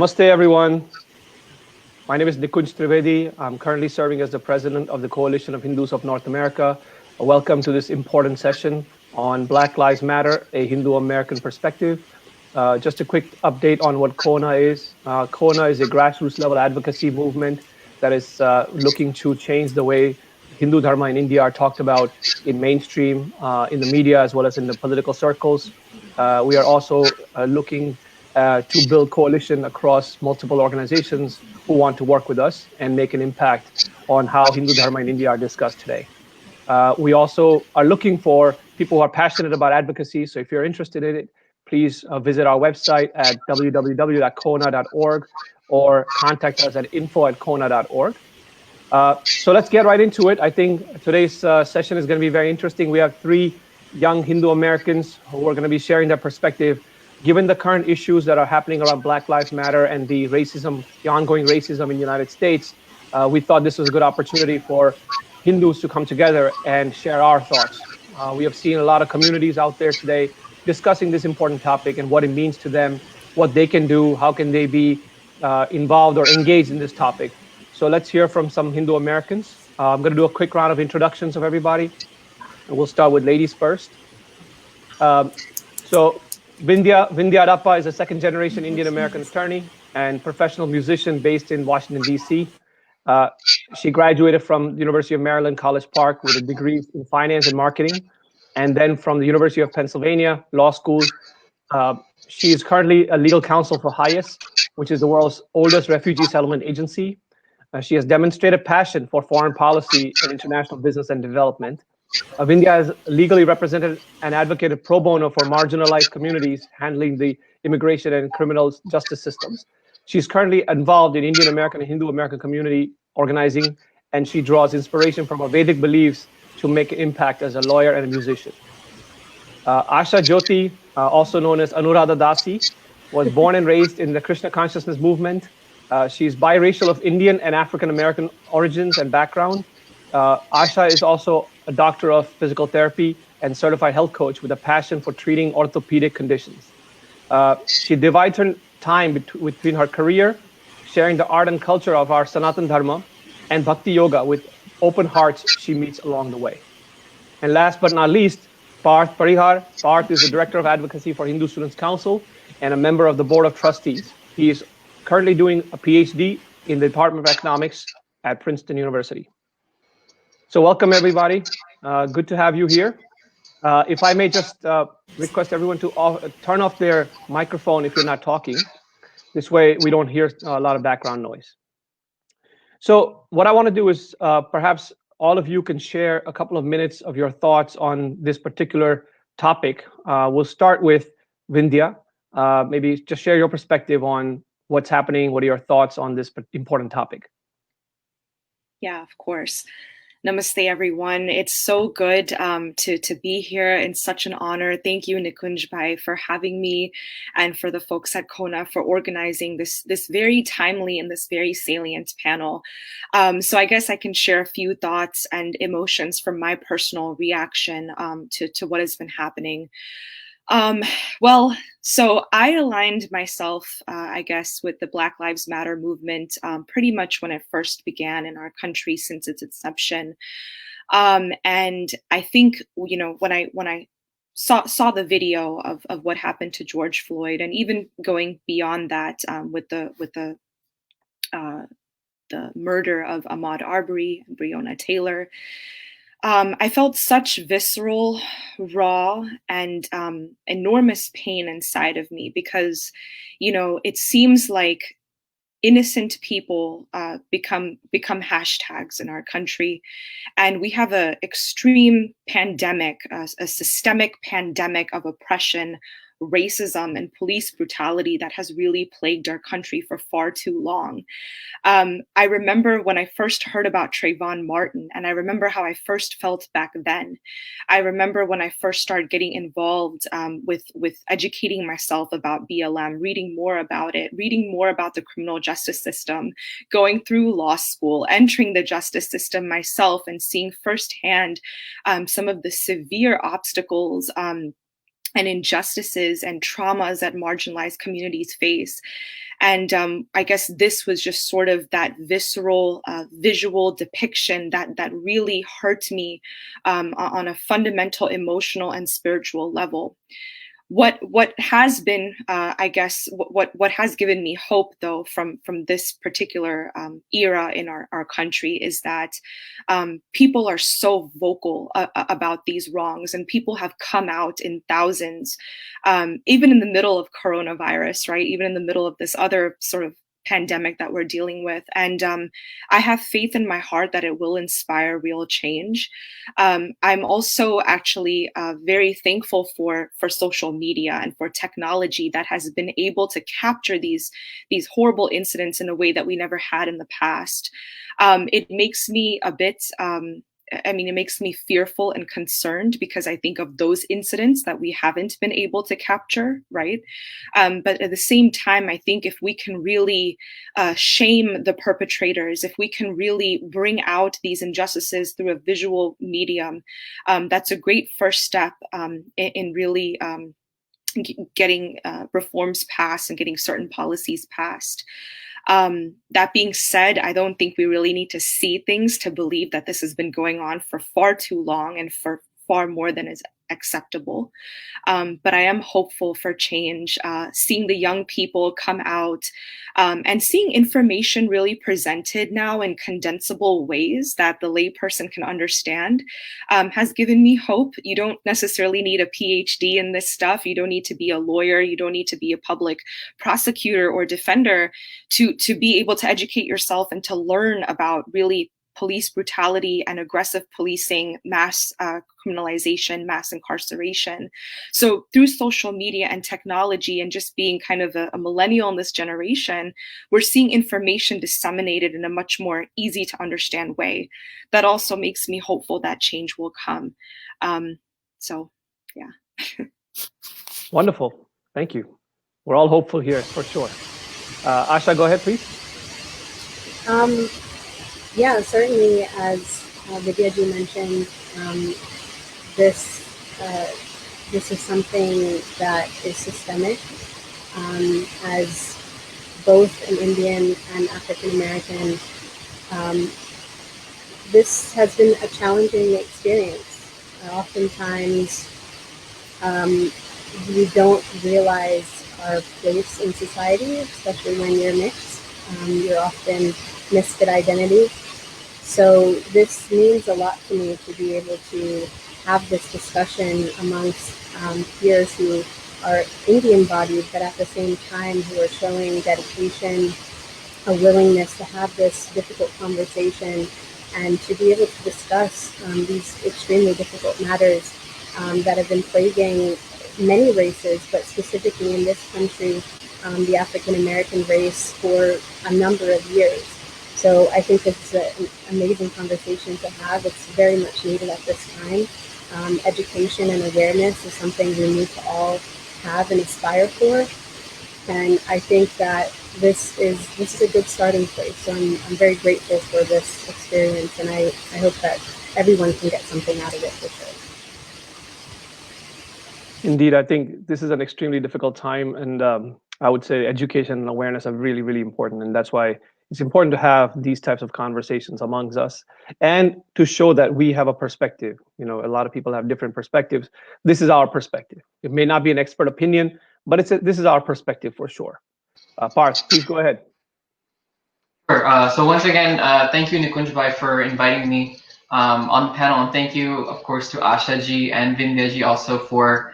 Namaste, everyone. My name is Nikunj Trivedi. I'm currently serving as the president of the Coalition of Hindus of North America. Welcome to this important session on Black Lives Matter, a Hindu-American perspective. Just a quick update on what KONA is. KONA is a grassroots level advocacy movement that is looking to change the way Hindu Dharma in India are talked about in mainstream, in the media, as well as in the political circles. We are also looking to build coalition across multiple organizations who want to work with us and make an impact on how Hindu Dharma in India are discussed today. We also are looking for people who are passionate about advocacy. So if you're interested in it, please visit our website at www.kona.org or contact us at info@kona.org. So let's get right into it. I think today's session is going to be very interesting. We have three young Hindu Americans who are going to be sharing their perspective. Given the current issues that are happening around Black Lives Matter and the racism, the ongoing racism in the United States, we thought this was a good opportunity for Hindus to come together and share our thoughts. We have seen a lot of communities out there today discussing this important topic and what it means to them, what they can do, how can they be involved or engaged in this topic. So let's hear from some Hindu Americans. I'm going to do a quick round of introductions of everybody. And we'll start with ladies first. So Vindhya Vindhyadapa is a second-generation Indian-American attorney and professional musician based in Washington, D.C. She graduated from the University of Maryland, College Park with a degree in finance and marketing, and then from the University of Pennsylvania Law School. She is currently a legal counsel for HIAS, which is the world's oldest refugee settlement agency. She has demonstrated passion for foreign policy and international business and development. Vindhya has legally represented and advocated pro bono for marginalized communities handling the immigration and criminal justice systems. She's currently involved in Indian American and Hindu American community organizing, and she draws inspiration from her Vedic beliefs to make an impact as a lawyer and a musician. Asha Jyoti, also known as Anuradha Dasi, was born and raised in the Krishna consciousness movement. She's biracial of Indian and African American origins and background. Asha is also a doctor of physical therapy and certified health coach with a passion for treating orthopedic conditions. She divides her time between her career, sharing the art and culture of our Sanatan Dharma, and Bhakti Yoga with open hearts she meets along the way. And last but not least, Parth Parihar. Parth is the Director of Advocacy for Hindu Students Council and a member of the Board of Trustees. He is currently doing a PhD in the Department of Economics at Princeton University. So welcome, everybody. Good to have you here. If I may just request everyone to turn off their microphone if you're not talking. This way, we don't hear a lot of background noise. So what I want to do is perhaps all of you can share a couple of minutes of your thoughts on this particular topic. We'll start with Vindhya. Maybe just share your perspective on what's happening. What are your thoughts on this important topic? Yeah, of course. Namaste, everyone. It's so good to be here and such an honor. Thank you, Nikunj Bhai, for having me and for the folks at KONA for organizing this very timely and this very salient panel. So I guess I can share a few thoughts and emotions from my personal reaction to what has been happening. Well, so I aligned myself, I guess, with the Black Lives Matter movement pretty much when it first began in our country since its inception. And I think, you know, when I saw the video of what happened to George Floyd, and even going beyond that with the murder of Ahmaud Arbery and Breonna Taylor, I felt such visceral, raw, and enormous pain inside of me because, you know, it seems like innocent people become hashtags in our country, and we have an extreme pandemic, a systemic pandemic of oppression, racism, and police brutality that has really plagued our country for far too long. I remember when I first heard about Trayvon Martin, and I remember how I first felt back then. I remember when I first started getting involved with educating myself about BLM, reading more about it, reading more about the criminal justice system, going through law school, entering the justice system myself, and seeing firsthand some of the severe obstacles and injustices and traumas that marginalized communities face. And I guess this was just sort of that visceral, visual depiction that really hurt me on a fundamental emotional and spiritual level. What has been, I guess, what has given me hope, though, from this particular era in our country is that people are so vocal about these wrongs, and people have come out in thousands, even in the middle of coronavirus, right? Even in the middle of this other sort of pandemic that we're dealing with. And I have faith in my heart that it will inspire real change. I'm also actually very thankful for social media and for technology that has been able to capture these horrible incidents in a way that we never had in the past. It makes me a bit it makes me fearful and concerned, because I think of those incidents that we haven't been able to capture, right? But at the same time, I think if we can really shame the perpetrators, if we can really bring out these injustices through a visual medium, that's a great first step in really getting reforms passed and getting certain policies passed. That being said, I don't think we really need to see things to believe that this has been going on for far too long and for far more than is acceptable. But I am hopeful for change, seeing the young people come out and seeing information really presented now in condensable ways that the layperson can understand has given me hope. You don't necessarily need a PhD in this stuff. You don't need to be a lawyer. You don't need to be a public prosecutor or defender to be able to educate yourself and to learn about really police brutality and aggressive policing, mass criminalization, mass incarceration. So through social media and technology, and just being kind of a millennial in this generation, we're seeing information disseminated in a much more easy to understand way. That also makes me hopeful that change will come. So, yeah. Wonderful. Thank you. We're all hopeful here for sure. Asha, go ahead, please. Yeah, certainly, as Vidyaji mentioned, this is something that is systemic. As both an Indian and African American, this has been a challenging experience. Oftentimes, you don't realize our place in society, especially when you're mixed. You're often misfit identity. So this means a lot to me to be able to have this discussion amongst peers who are Indian-bodied, but at the same time who are showing dedication, a willingness to have this difficult conversation, and to be able to discuss these extremely difficult matters that have been plaguing many races, but specifically in this country, the African-American race for a number of years. So I think it's an amazing conversation to have. It's very much needed at this time. Education and awareness is something we need to all have and aspire for. And I think that this is a good starting place. So I'm very grateful for this experience, and I hope that everyone can get something out of it for sure. Indeed, I think this is an extremely difficult time, and I would say education and awareness are really, really important, and that's why it's important to have these types of conversations amongst us and to show that we have a perspective. You know, a lot of people have different perspectives. This is our perspective. It may not be an expert opinion, but this is our perspective for sure. Parth, please go ahead. Sure. So once again, thank you, Nikunjbhai, for inviting me on the panel, and thank you, of course, to Ashaji and Vindhyaji also for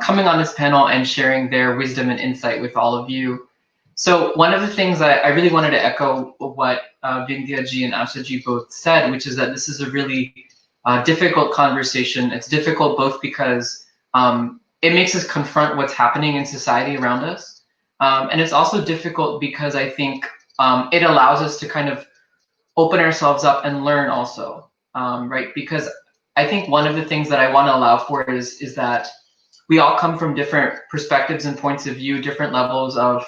coming on this panel and sharing their wisdom and insight with all of you. So one of the things that I really wanted to echo what Vindhyaji and Ashaji both said, which is that this is a really difficult conversation. It's difficult both because it makes us confront what's happening in society around us. And it's also difficult because I think it allows us to kind of open ourselves up and learn also, right? Because I think one of the things that I want to allow for is that we all come from different perspectives and points of view, different levels of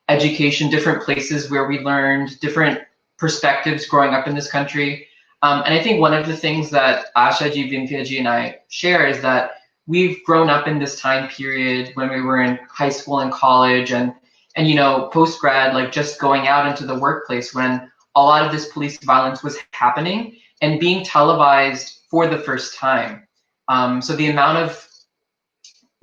education, different places where we learned, different perspectives growing up in this country. And I think one of the things that Ashaji, Vindhyaji, and I share is that we've grown up in this time period when we were in high school and college and you know, post-grad, like just going out into the workplace when a lot of this police violence was happening and being televised for the first time. So the amount of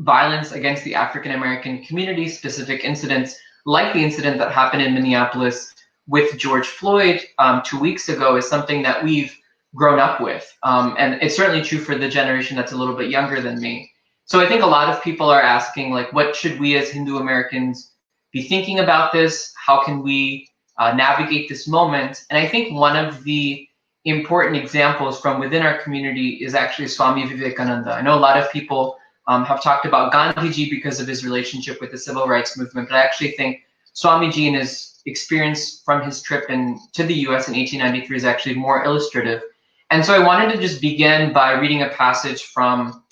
violence against the African-American community, specific incidents like the incident that happened in Minneapolis with George Floyd 2 weeks ago, is something that we've grown up with. And it's certainly true for the generation that's a little bit younger than me. So I think a lot of people are asking, like, what should we as Hindu Americans be thinking about this? How can we navigate this moment? And I think one of the important examples from within our community is actually Swami Vivekananda. I know a lot of people have talked about Gandhiji because of his relationship with the civil rights movement, but I actually think Swamiji and his experience from his trip to the US in 1893 is actually more illustrative. And so I wanted to just begin by reading a passage from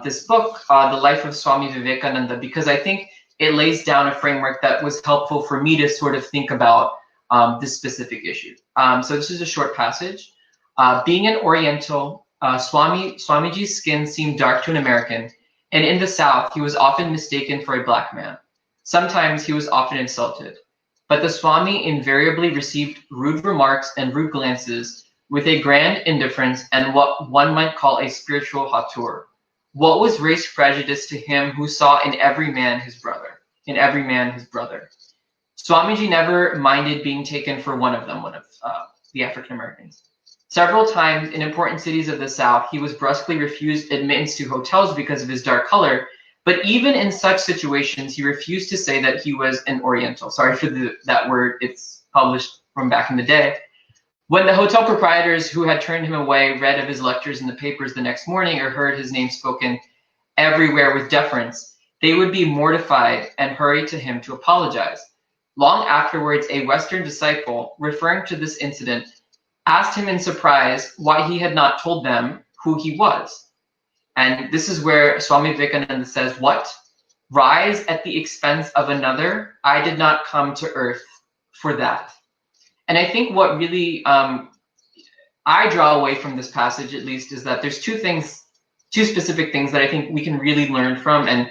this book, The Life of Swami Vivekananda, because I think it lays down a framework that was helpful for me to sort of think about this specific issue. So this is a short passage. Being an Oriental, Swamiji's skin seemed dark to an American, and in the South, he was often mistaken for a black man. Sometimes he was often insulted. But the Swami invariably received rude remarks and rude glances with a grand indifference and what one might call a spiritual hauteur. What was race prejudice to him who saw in every man his brother? In every man his brother. Swamiji never minded being taken for one of them, one of the African Americans. Several times in important cities of the South, he was brusquely refused admittance to hotels because of his dark color. But even in such situations, he refused to say that he was an Oriental. Sorry for that word, it's published from back in the day. When the hotel proprietors who had turned him away read of his lectures in the papers the next morning or heard his name spoken everywhere with deference, they would be mortified and hurry to him to apologize. Long afterwards, a Western disciple, referring to this incident, asked him in surprise why he had not told them who he was. And this is where Swami Vivekananda says, what? Rise at the expense of another? I did not come to earth for that. And I think what really I draw away from this passage, at least, is that there's two specific things that I think we can really learn from and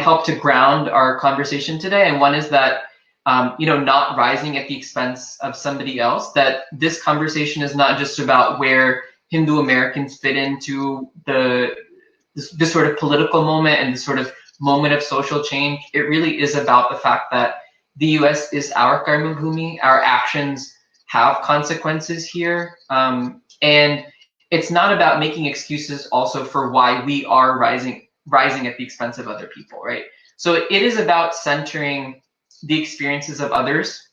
help to ground our conversation today. And one is that, not rising at the expense of somebody else, that this conversation is not just about where Hindu Americans fit into this sort of political moment and this sort of moment of social change. It really is about the fact that the US is our karma bhumi. Our actions have consequences here. And it's not about making excuses also for why we are rising at the expense of other people, right? So it is about centering the experiences of others.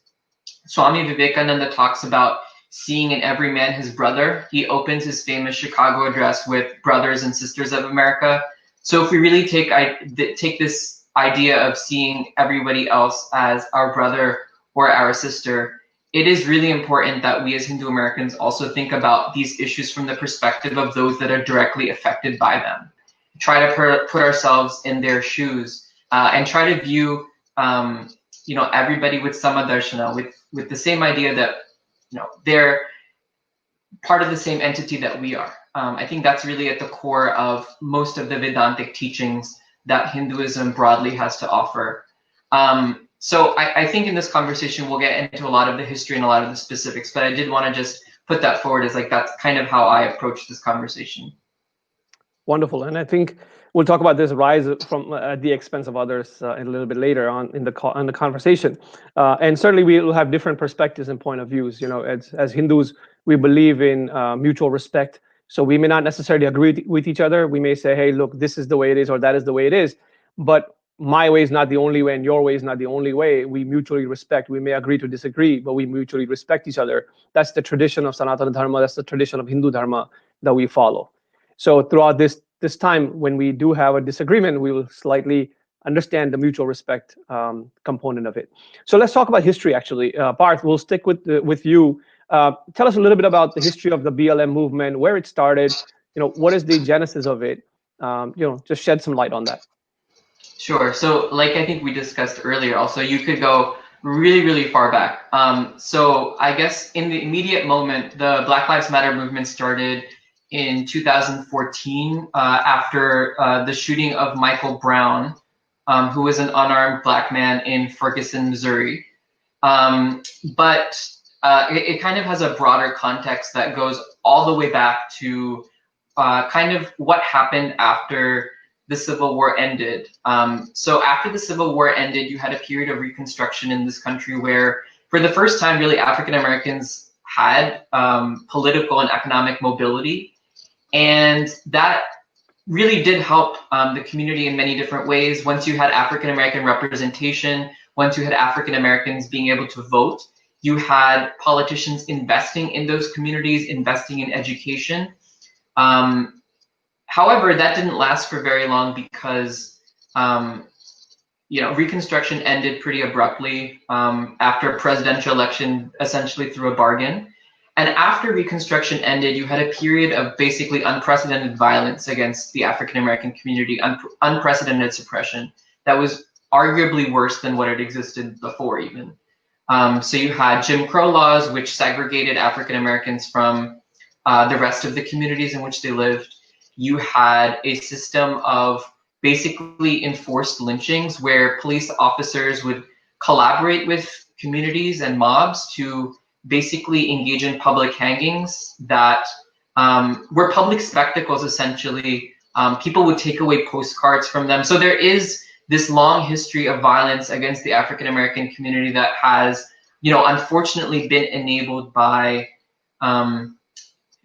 Swami Vivekananda talks about seeing in every man his brother. He opens his famous Chicago address with brothers and sisters of America. So if we really take this idea of seeing everybody else as our brother or our sister, it is really important that we as Hindu Americans also think about these issues from the perspective of those that are directly affected by them. Try to put ourselves in their shoes and try to view everybody with samadarshana, with the same idea that they're part of the same entity that we are. I think that's really at the core of most of the Vedantic teachings that Hinduism broadly has to offer. So I think in this conversation, we'll get into a lot of the history and a lot of the specifics, but I did want to just put that forward as that's kind of how I approach this conversation. Wonderful. And I think we'll talk about this rise from at the expense of others a little bit later on in the conversation. And certainly we will have different perspectives and point of views. As Hindus, we believe in mutual respect. So we may not necessarily agree with each other. We may say, hey, look, this is the way it is, or that is the way it is. But my way is not the only way, and your way is not the only way. We mutually respect. We may agree to disagree, but we mutually respect each other. That's the tradition of Sanatana Dharma. That's the tradition of Hindu Dharma that we follow. So throughout this time, when we do have a disagreement, we will slightly understand the mutual respect component of it. So let's talk about history, actually. Parth, we'll stick with you. Tell us a little bit about the history of the BLM movement, where it started, what is the genesis of it? Just shed some light on that. Sure. So like I think we discussed earlier, also, you could go really, really far back. So I guess in the immediate moment, the Black Lives Matter movement started in 2014 after the shooting of Michael Brown, who was an unarmed black man in Ferguson, Missouri. But it kind of has a broader context that goes all the way back to kind of what happened after the Civil War ended. So after the Civil War ended, you had a period of Reconstruction in this country where, for the first time, really, African Americans had political and economic mobility. And that really did help the community in many different ways. Once you had African American representation, once you had African Americans being able to vote, you had politicians investing in those communities, investing in education. However, that didn't last for very long because Reconstruction ended pretty abruptly after a presidential election, essentially through a bargain. And after Reconstruction ended, you had a period of basically unprecedented violence against the African American community, unprecedented suppression that was arguably worse than what had existed before even. So you had Jim Crow laws, which segregated African Americans from the rest of the communities in which they lived. You had a system of basically enforced lynchings where police officers would collaborate with communities and mobs to basically engage in public hangings that were public spectacles, essentially. People would take away postcards from them. So there is this long history of violence against the African American community that has, unfortunately been enabled by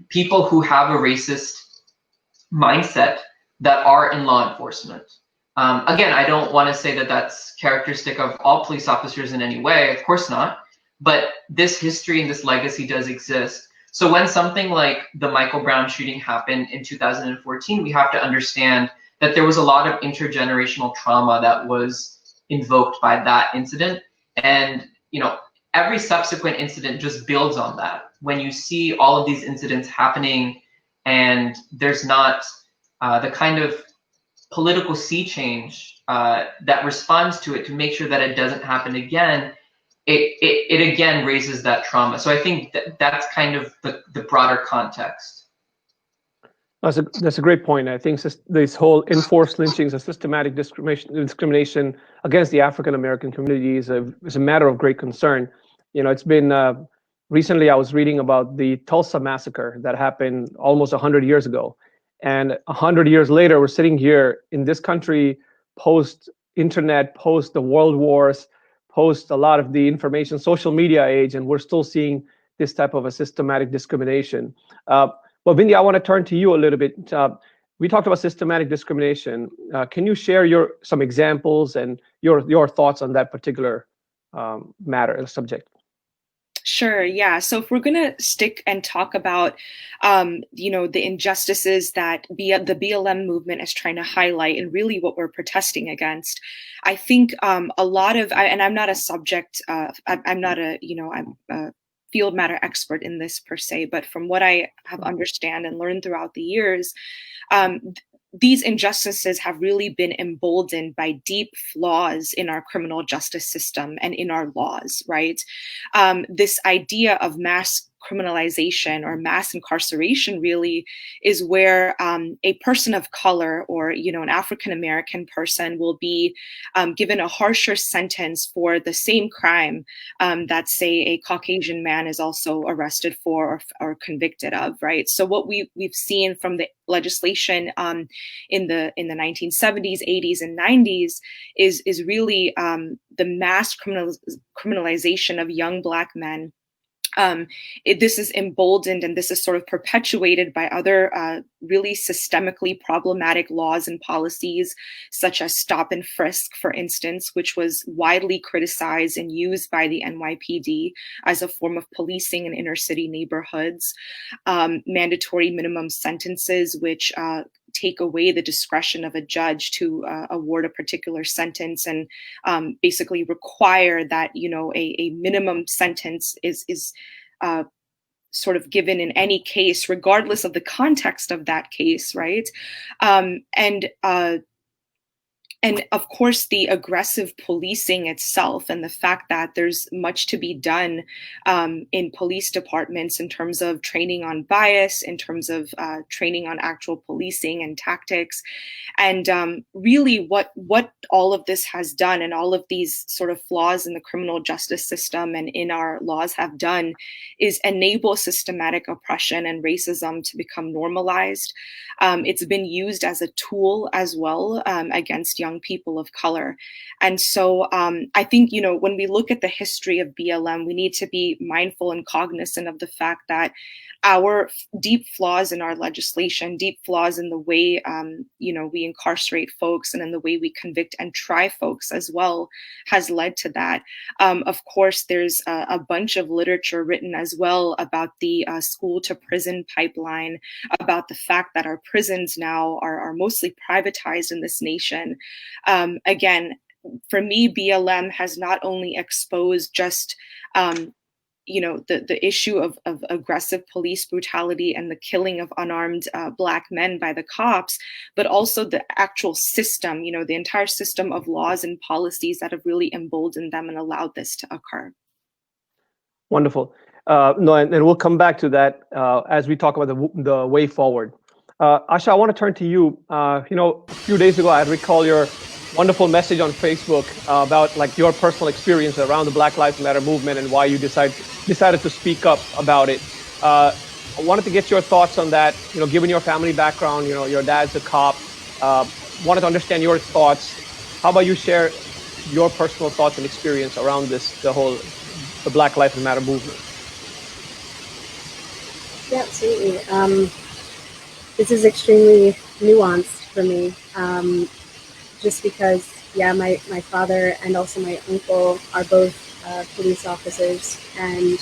people who have a racist mindset that are in law enforcement. Again, I don't want to say that that's characteristic of all police officers in any way, of course not, but this history and this legacy does exist. So when something like the Michael Brown shooting happened in 2014, we have to understand that there was a lot of intergenerational trauma that was invoked by that incident. And, every subsequent incident just builds on that. When you see all of these incidents happening and there's not the kind of political sea change that responds to it to make sure that it doesn't happen again, it again raises that trauma. So I think that's kind of the broader context. That's a great point. I think this whole enforced lynchings and systematic discrimination against the African American community is a matter of great concern. It's been recently I was reading about the Tulsa massacre that happened almost 100 years ago, and 100 years later we're sitting here in this country post-internet, post the world wars, post a lot of the information social media age, and we're still seeing this type of a systematic discrimination. Well, Vindhya, I want to turn to you a little bit. We talked about systematic discrimination. Can you share some examples and your thoughts on that particular subject? Sure. Yeah. So if we're going to stick and talk about, the injustices that the BLM movement is trying to highlight and really what we're protesting against, I think a lot of, and I'm not a subject, I'm not a field matter expert in this per se, but from what I have understand and learned throughout the years, these injustices have really been emboldened by deep flaws in our criminal justice system and in our laws, right? This idea of mass criminalization or mass incarceration really is where a person of color or, an African-American person will be given a harsher sentence for the same crime that, say, a Caucasian man is also arrested for or convicted of, right? So what we've seen from the legislation in the 1970s, 80s, and 90s is really the mass criminalization of young Black men. This is emboldened and this is sort of perpetuated by other really systemically problematic laws and policies, such as stop and frisk, for instance, which was widely criticized and used by the NYPD as a form of policing in inner city neighborhoods, mandatory minimum sentences, which take away the discretion of a judge to award a particular sentence and basically require that a minimum sentence is sort of given in any case, regardless of the context of that case, right? And And of course, the aggressive policing itself and the fact that there's much to be done in police departments in terms of training on bias, in terms of training on actual policing and tactics. And really what all of this has done, and all of these sort of flaws in the criminal justice system and in our laws have done, is enable systematic oppression and racism to become normalized. It's been used as a tool as well against young people of color. And so I think, when we look at the history of BLM, we need to be mindful and cognizant of the fact that our deep flaws in our legislation, deep flaws in the way, we incarcerate folks and in the way we convict and try folks as well, has led to that. Of course, there's a bunch of literature written as well about the school to prison pipeline, about the fact that our prisons now are mostly privatized in this nation. Again, for me, BLM has not only exposed just the issue of aggressive police brutality and the killing of unarmed Black men by the cops, but also the actual system, the entire system of laws and policies that have really emboldened them and allowed this to occur. Wonderful. No, and we'll come back to that as we talk about the way forward. Asha, I want to turn to you. A few days ago, I recall your wonderful message on Facebook about your personal experience around the Black Lives Matter movement and why you decided to speak up about it. I wanted to get your thoughts on that. Given your family background, your dad's a cop. Wanted to understand your thoughts. How about you share your personal thoughts and experience around the Black Lives Matter movement? Yeah, absolutely. This is extremely nuanced for me. Just because, my father and also my uncle are both police officers, and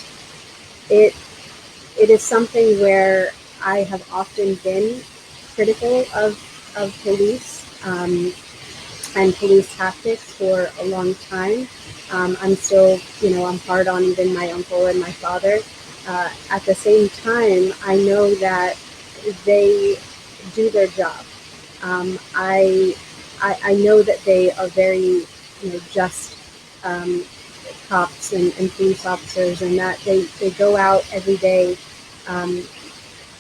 it is something where I have often been critical of police and police tactics for a long time. I'm still, I'm hard on even my uncle and my father. At the same time, I know that they do their job. I know that they are very, just cops and police officers, and that they go out every day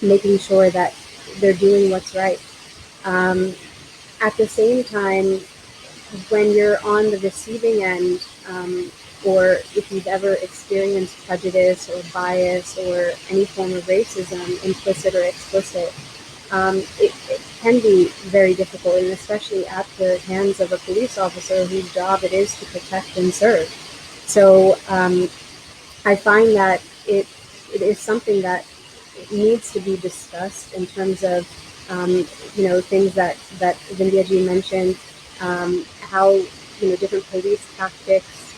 making sure that they're doing what's right. At the same time, when you're on the receiving end, or if you've ever experienced prejudice or bias or any form of racism, implicit or explicit, it can be very difficult, and especially at the hands of a police officer whose job it is to protect and serve. So I find that it is something that needs to be discussed in terms of things that Vindhya mentioned, how different police tactics,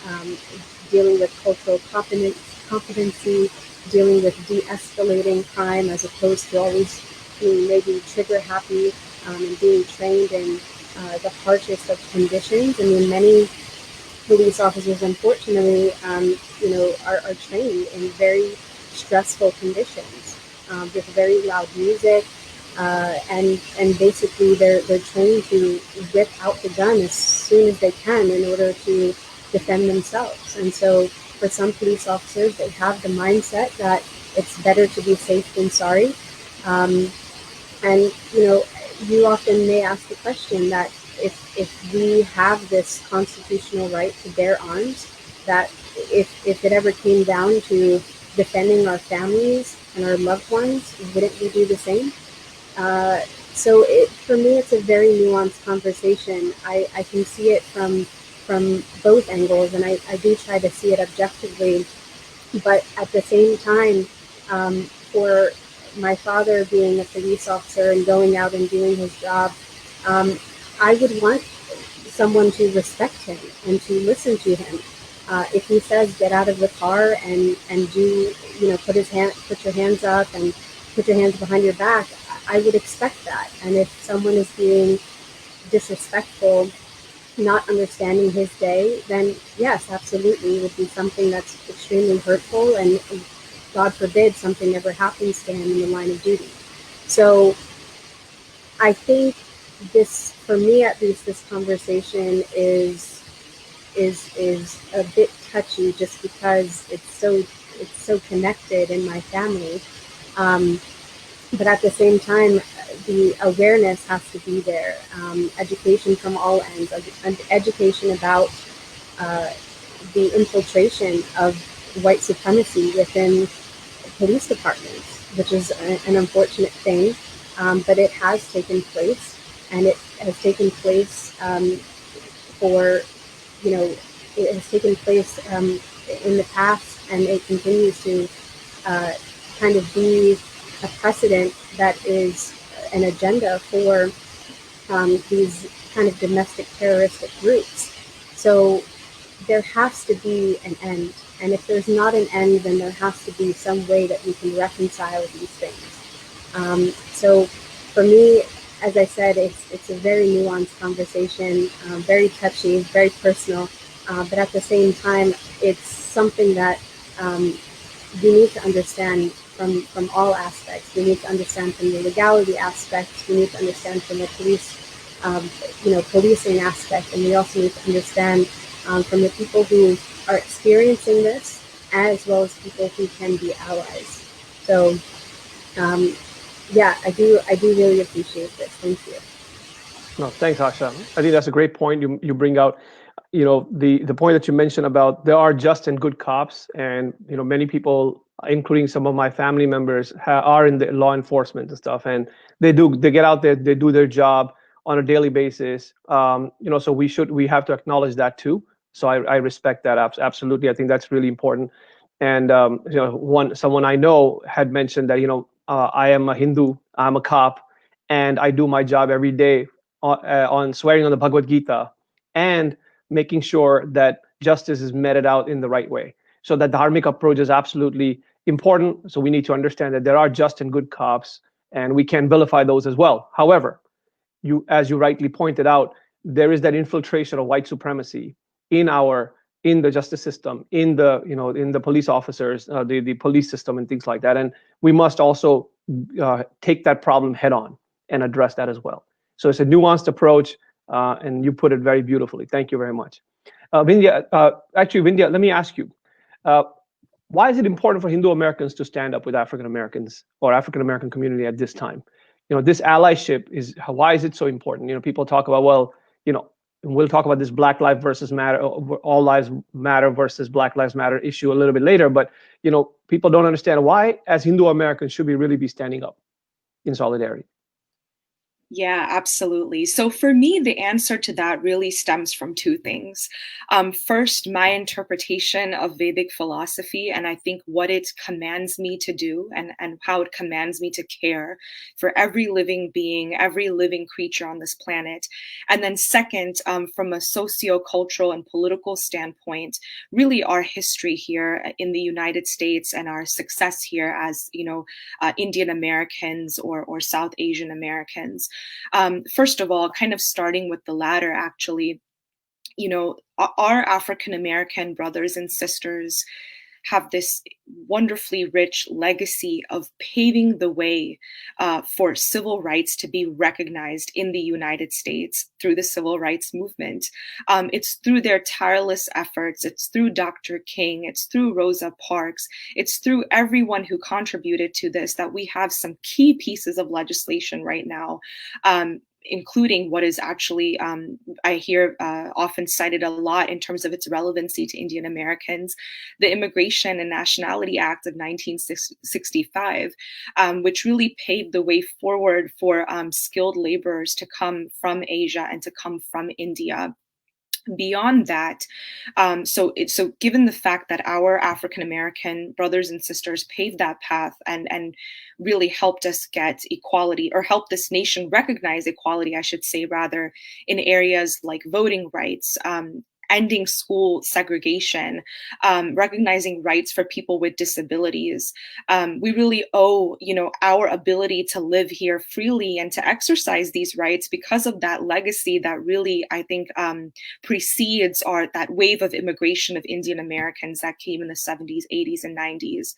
dealing with cultural competency, dealing with de-escalating crime as opposed to always being maybe trigger happy, and being trained in the harshest of conditions. I mean, many police officers, unfortunately, are trained in very stressful conditions, with very loud music, and basically they're trained to whip out the gun as soon as they can in order to defend themselves. And so for some police officers, they have the mindset that it's better to be safe than sorry. And you often may ask the question that if we have this constitutional right to bear arms, that if it ever came down to defending our families and our loved ones, wouldn't we do the same? So for me, it's a very nuanced conversation. I can see it from both angles, and I do try to see it objectively. But at the same time, for my father being a police officer and going out and doing his job, I would want someone to respect him and to listen to him. If he says get out of the car and do, put your hands up and put your hands behind your back, I would expect that. And if someone is being disrespectful, not understanding his day, then yes, absolutely, it would be something that's extremely hurtful, and God forbid something ever happens to him in the line of duty. So I think this, for me at least, this conversation is a bit touchy, just because it's so connected in my family. But at the same time, the awareness has to be there. Education from all ends, education about the infiltration of white supremacy within police departments, which is an unfortunate thing, but it has taken place, and it has taken place for, you know, it has taken place in the past, and it continues to kind of be a precedent that is an agenda for these kind of domestic terroristic groups. So there has to be an end. And if there's not an end, then there has to be some way that we can reconcile these things. So for me, as I said, it's a very nuanced conversation, very touchy, very personal, but at the same time, it's something that we need to understand from all aspects. We need to understand from the legality aspect. We need to understand from the police, policing aspect, and we also need to understand from the people who are experiencing this, as well as people who can be allies. So, yeah, I do really appreciate this. Thank you. No, thanks, Asha. I think that's a great point you bring out. You know, the point that you mentioned about there are just and good cops, and you know, many people, including some of my family members, are in the law enforcement and stuff, and they get out there, they do their job on a daily basis. So we have to acknowledge that too. So I respect that absolutely. I think that's really important. And someone I know had mentioned that I am a Hindu, I'm a cop, and I do my job every day on swearing on the Bhagavad Gita and making sure that justice is meted out in the right way. So that the dharmic approach is absolutely important. So we need to understand that there are just and good cops, and we can vilify those as well. However, as you rightly pointed out, there is that infiltration of white supremacy in the justice system, in the police officers, the police system, and things like that. And we must also take that problem head on and address that as well. So it's a nuanced approach, and you put it very beautifully. Thank you very much. Vindhya, let me ask you, why is it important for Hindu Americans to stand up with African Americans or African American community at this time? This allyship why is it so important? People talk about, well, we'll talk about this Black Lives versus Matter, All Lives Matter versus Black Lives Matter issue a little bit later, but people don't understand why, as Hindu Americans, should we really be standing up in solidarity? Yeah, absolutely. So for me, the answer to that really stems from two things. First, my interpretation of Vedic philosophy, and I think what it commands me to do and how it commands me to care for every living being, every living creature on this planet. And then second, from a socio-cultural and political standpoint, really our history here in the United States and our success here as, Indian Americans or South Asian Americans. First of all, kind of starting with the latter, actually, our African American brothers and sisters have this wonderfully rich legacy of paving the way for civil rights to be recognized in the United States through the civil rights movement. It's through their tireless efforts. It's through Dr. King. It's through Rosa Parks. It's through everyone who contributed to this that we have some key pieces of legislation right now, including what is actually, I hear often cited a lot in terms of its relevancy to Indian Americans, the Immigration and Nationality Act of 1965, which really paved the way forward for skilled laborers to come from Asia and to come from India. Beyond that, so given the fact that our African American brothers and sisters paved that path and really helped us get equality, or helped this nation recognize equality, I should say, rather, in areas like voting rights, ending school segregation, recognizing rights for people with disabilities. We really owe, our ability to live here freely and to exercise these rights because of that legacy that really, I think, precedes that wave of immigration of Indian Americans that came in the 70s, 80s, and 90s.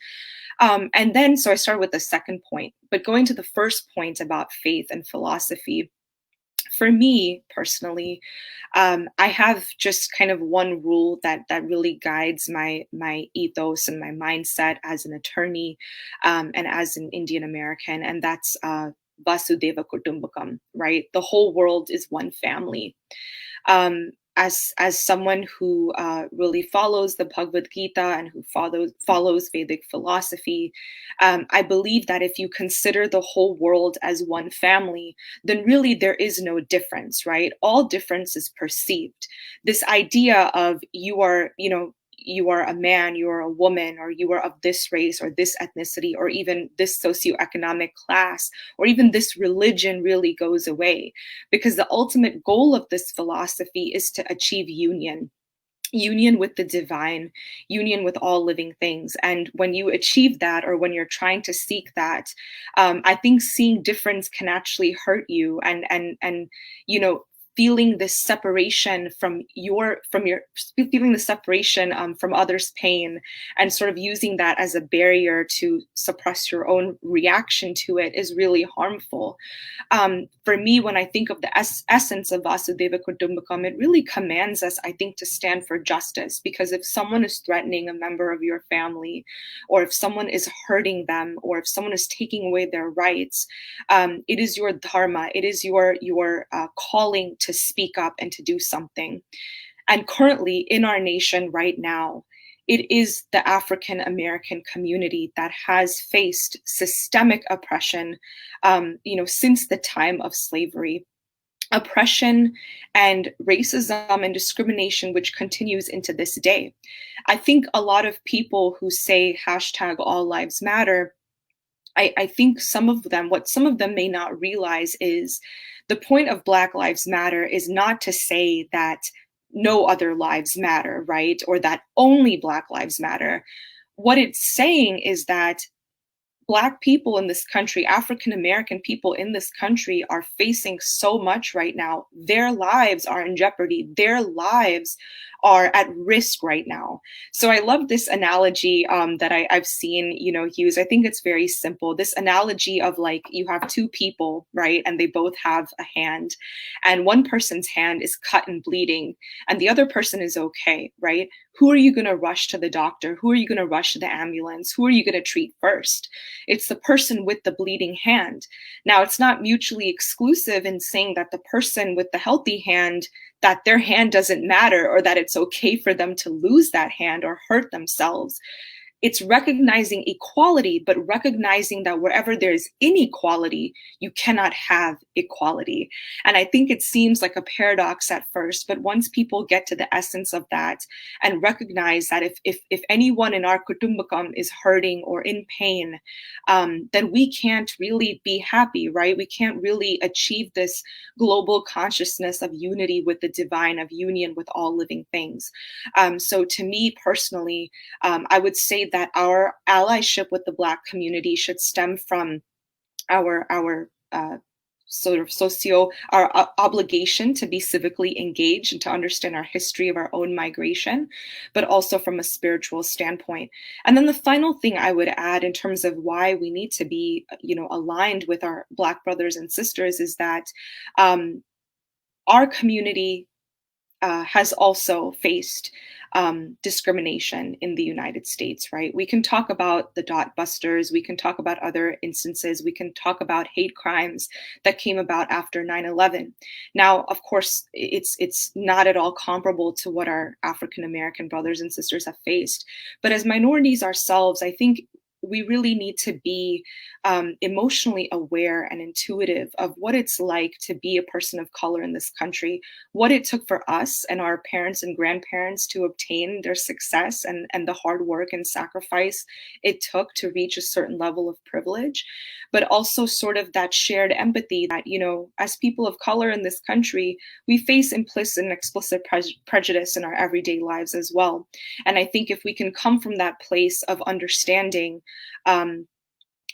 And then, so I started with the second point, but going to the first point about faith and philosophy. for me personally, I have just kind of one rule that really guides my ethos and my mindset as an attorney and as an Indian American, and that's Vasudeva Kutumbakam, right? The whole world is one family. As someone who really follows the Bhagavad Gita and who follows Vedic philosophy, I believe that if you consider the whole world as one family, then really there is no difference, right? All difference is perceived. This idea of you are a man, you are a woman, or you are of this race or this ethnicity, or even this socioeconomic class, or even this religion really goes away, because the ultimate goal of this philosophy is to achieve union with the divine, union with all living things. And when you achieve that, or when you're trying to seek that, I think seeing difference can actually hurt you, and feeling this separation from others' pain, and sort of using that as a barrier to suppress your own reaction to it is really harmful. For me, when I think of the essence of Vasudeva Kutumbakam, it really commands us, I think, to stand for justice. Because if someone is threatening a member of your family, or if someone is hurting them, or if someone is taking away their rights, it is your dharma, it is your calling to speak up and to do something. And currently in our nation right now, it is the African American community that has faced systemic oppression, since the time of slavery. Oppression and racism and discrimination, which continues into this day. I think a lot of people who say hashtag all lives matter, I think what some of them may not realize is the point of Black Lives Matter is not to say that no other lives matter, right? Or that only Black Lives matter. What it's saying is that Black people in this country, African American people in this country, are facing so much right now. Their lives are in jeopardy. Their lives are at risk right now. So I love this analogy that I've seen, used. I think it's very simple. This analogy of, like, you have two people, right? And they both have a hand, and one person's hand is cut and bleeding, and the other person is okay, right? Who are you going to rush to the doctor? Who are you going to rush to the ambulance? Who are you going to treat first? It's the person with the bleeding hand. Now, it's not mutually exclusive in saying that the person with the healthy hand, that their hand doesn't matter, or that it's okay for them to lose that hand or hurt themselves. It's recognizing equality, but recognizing that wherever there's inequality, you cannot have equality. And I think it seems like a paradox at first, but once people get to the essence of that and recognize that if anyone in our kutumbakam is hurting or in pain, then we can't really be happy, right? We can't really achieve this global consciousness of unity with the divine, of union with all living things. So to me personally, I would say that our allyship with the Black community should stem from our obligation to be civically engaged and to understand our history of our own migration, but also from a spiritual standpoint. And then the final thing I would add in terms of why we need to be, aligned with our Black brothers and sisters is that our community has also faced discrimination in the United States, right? We can talk about the dot busters, we can talk about other instances, we can talk about hate crimes that came about after 9/11. Now, of course, it's not at all comparable to what our African American brothers and sisters have faced. But as minorities ourselves, I think we really need to be emotionally aware and intuitive of what it's like to be a person of color in this country, what it took for us and our parents and grandparents to obtain their success, and the hard work and sacrifice it took to reach a certain level of privilege, but also sort of that shared empathy that, as people of color in this country, we face implicit and explicit prejudice in our everyday lives as well. And I think if we can come from that place of understanding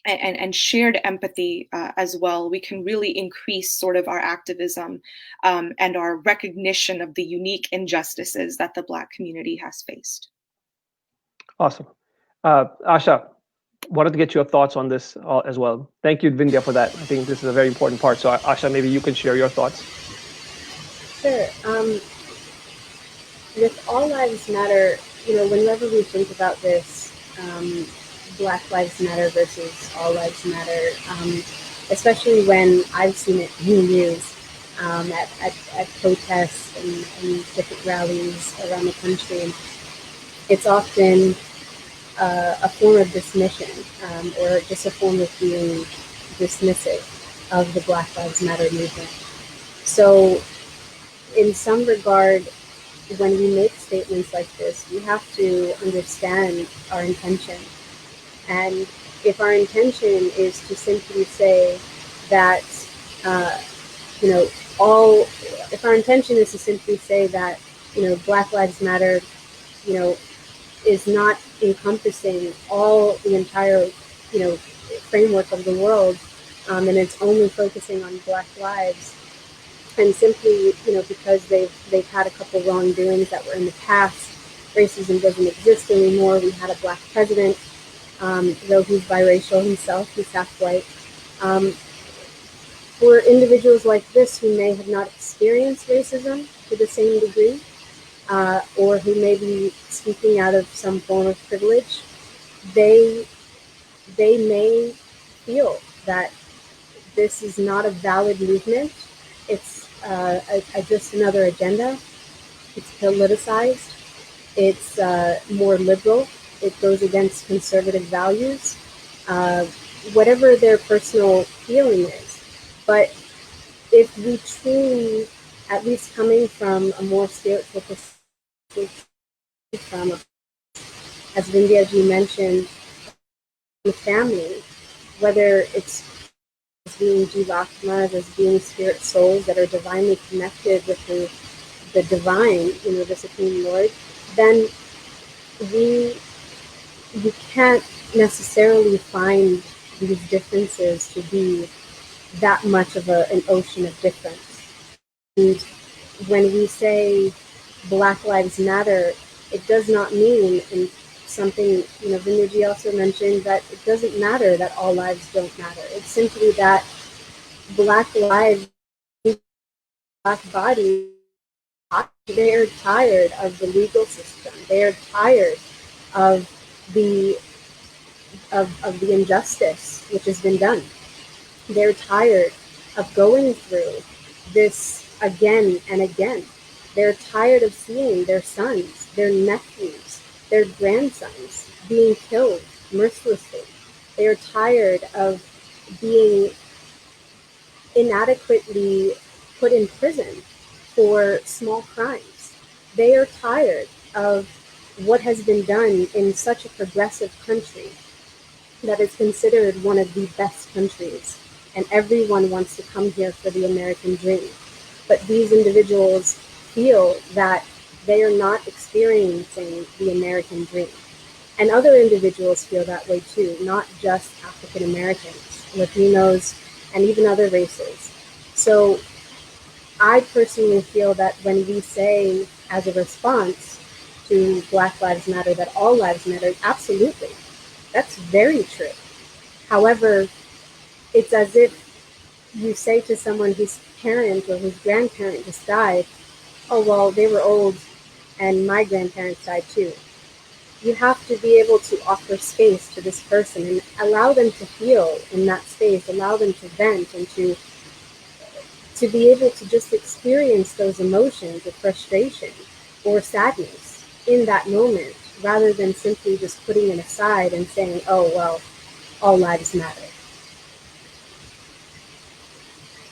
and shared empathy as well, we can really increase sort of our activism and our recognition of the unique injustices that the Black community has faced. Awesome. Asha, wanted to get your thoughts on this as well. Thank you, Vindhya, for that. I think this is a very important part. So Asha, maybe you can share your thoughts. Sure. With All Lives Matter, whenever we think about this, Black Lives Matter versus All Lives Matter, especially when I've seen it being used at protests and different rallies around the country, it's often a form of dismission, or just a form of being dismissive of the Black Lives Matter movement. So in some regard, when we make statements like this, we have to understand our intention. And if our intention is to simply say that, if our intention is to simply say that, Black Lives Matter, is not encompassing the entire, framework of the world, and it's only focusing on Black lives, and simply, because they've had a couple wrongdoings that were in the past, racism doesn't exist anymore. We had a Black president, though he's biracial himself, he's half white. For individuals like this who may have not experienced racism to the same degree, or who may be speaking out of some form of privilege, they may feel that this is not a valid movement. It's just another agenda. It's politicized. It's more liberal. It goes against conservative values. Whatever their personal feeling is. But if we truly, at least coming from a more spiritual perspective, from, as Vindhya mentioned, the family, whether it's being jivatmas, as being spirit souls that are divinely connected with the divine, the Supreme Lord, then you can't necessarily find these differences to be that much of an ocean of difference. And when we say Black Lives Matter, it does not mean, and something, Vindhya also mentioned, that it doesn't matter that all lives don't matter. It's simply that Black lives, Black bodies, they are tired of the legal system. They are tired of the injustice which has been done. They're tired of going through this again and again. They're tired of seeing their sons, their nephews, their grandsons being killed mercilessly. They are tired of being inadequately put in prison for small crimes. They are tired of what has been done in such a progressive country that is considered one of the best countries, and everyone wants to come here for the American dream. But these individuals feel that they are not experiencing the American dream. And other individuals feel that way too, not just African Americans, Latinos, and even other races. So I personally feel that when we say, as a response to Black Lives Matter, that all lives matter, absolutely, that's very true. However, it's as if you say to someone whose parent or whose grandparent just died, oh, well, they were old and my grandparents died too. You have to be able to offer space to this person and allow them to feel in that space, allow them to vent, and to be able to just experience those emotions of frustration or sadness in that moment, rather than simply just putting it aside and saying, oh, well, all lives matter.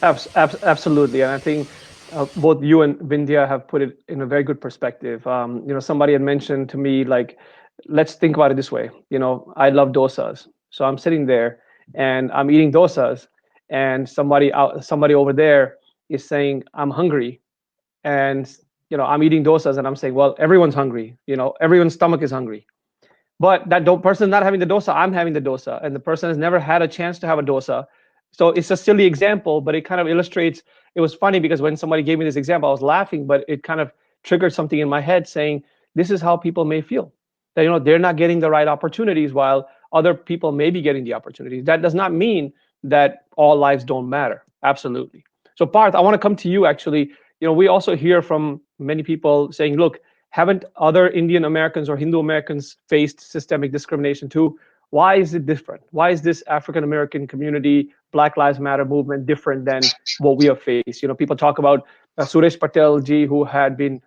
Absolutely, and I think both you and Vindhya have put it in a very good perspective. Somebody had mentioned to me, like, let's think about it this way. I love dosas, so I'm sitting there and I'm eating dosas, and somebody over there is saying, I'm hungry, and I'm eating dosas, and I'm saying, well, everyone's hungry. Everyone's stomach is hungry. But that person not having the dosa, I'm having the dosa, and the person has never had a chance to have a dosa. So it's a silly example, but it kind of illustrates. It was funny because when somebody gave me this example, I was laughing, but it kind of triggered something in my head saying, this is how people may feel. That they're not getting the right opportunities while other people may be getting the opportunities. That does not mean that all lives don't matter. Absolutely. So Parth, I want to come to you actually. we also hear from many people saying, look, haven't other Indian Americans or Hindu Americans faced systemic discrimination too? Why is it different? Why is this African American community, Black Lives Matter movement different than what we have faced? People talk about Suresh Patel ji, who had been,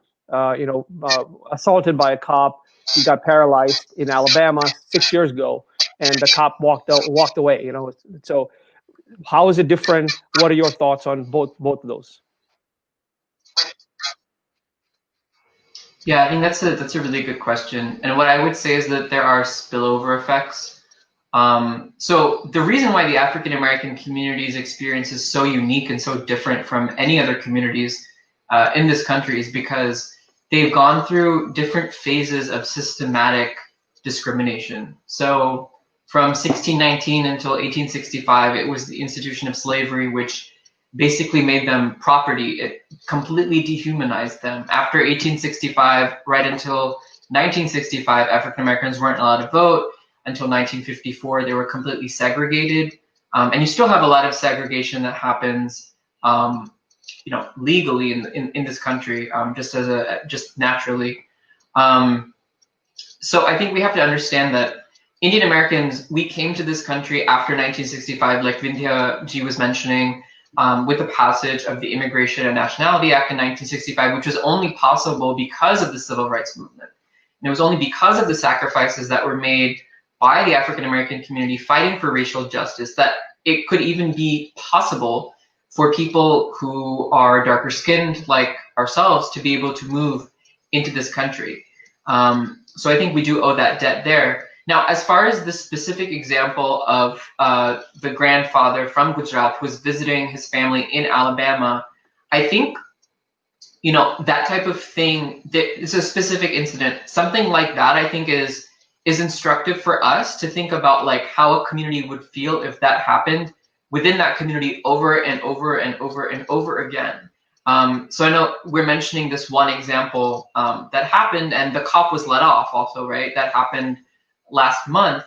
assaulted by a cop. He got paralyzed in Alabama 6 years ago, and the cop walked away. So how is it different? What are your thoughts on both of those? Yeah, I think that's a really good question. And what I would say is that there are spillover effects. So the reason why the African American community's experience is so unique and so different from any other communities in this country is because they've gone through different phases of systematic discrimination. So from 1619 until 1865, it was the institution of slavery, which basically made them property. It completely dehumanized them. After 1865, right until 1965, African Americans weren't allowed to vote. Until 1954, they were completely segregated. And you still have a lot of segregation that happens, legally in this country, just naturally. So I think we have to understand that Indian Americans, we came to this country after 1965, like Vindhya ji was mentioning, with the passage of the Immigration and Nationality Act in 1965, which was only possible because of the civil rights movement. And it was only because of the sacrifices that were made by the African American community fighting for racial justice that it could even be possible for people who are darker skinned like ourselves to be able to move into this country. So I think we do owe that debt there. Now, as far as the specific example of the grandfather from Gujarat who was visiting his family in Alabama, I think, that type of thing, it's a specific incident. Something like that, I think, is instructive for us to think about like how a community would feel if that happened within that community over and over and over and over again. So I know we're mentioning this one example that happened, and the cop was let off also, right? That happened last month.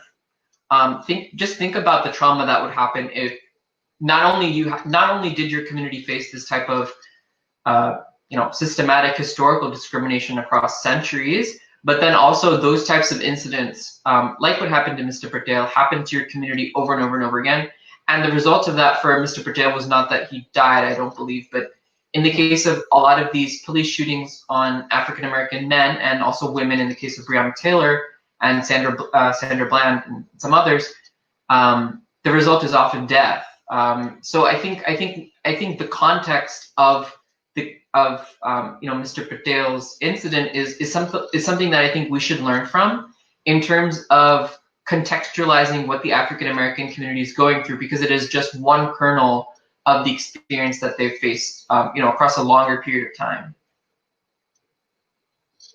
Think about the trauma that would happen if not only did your community face this type of systematic historical discrimination across centuries, but then also those types of incidents, like what happened to Mr. Patel, happened to your community over and over and over again. And the result of that for Mr. Patel was not that he died, I don't believe, but in the case of a lot of these police shootings on African American men and also women, in the case of Breonna Taylor and Sandra Bland and some others, the result is often death. So I think the context of Mr. Patel's incident is something that I think we should learn from in terms of contextualizing what the African American community is going through, because it is just one kernel of the experience that they've faced, across a longer period of time.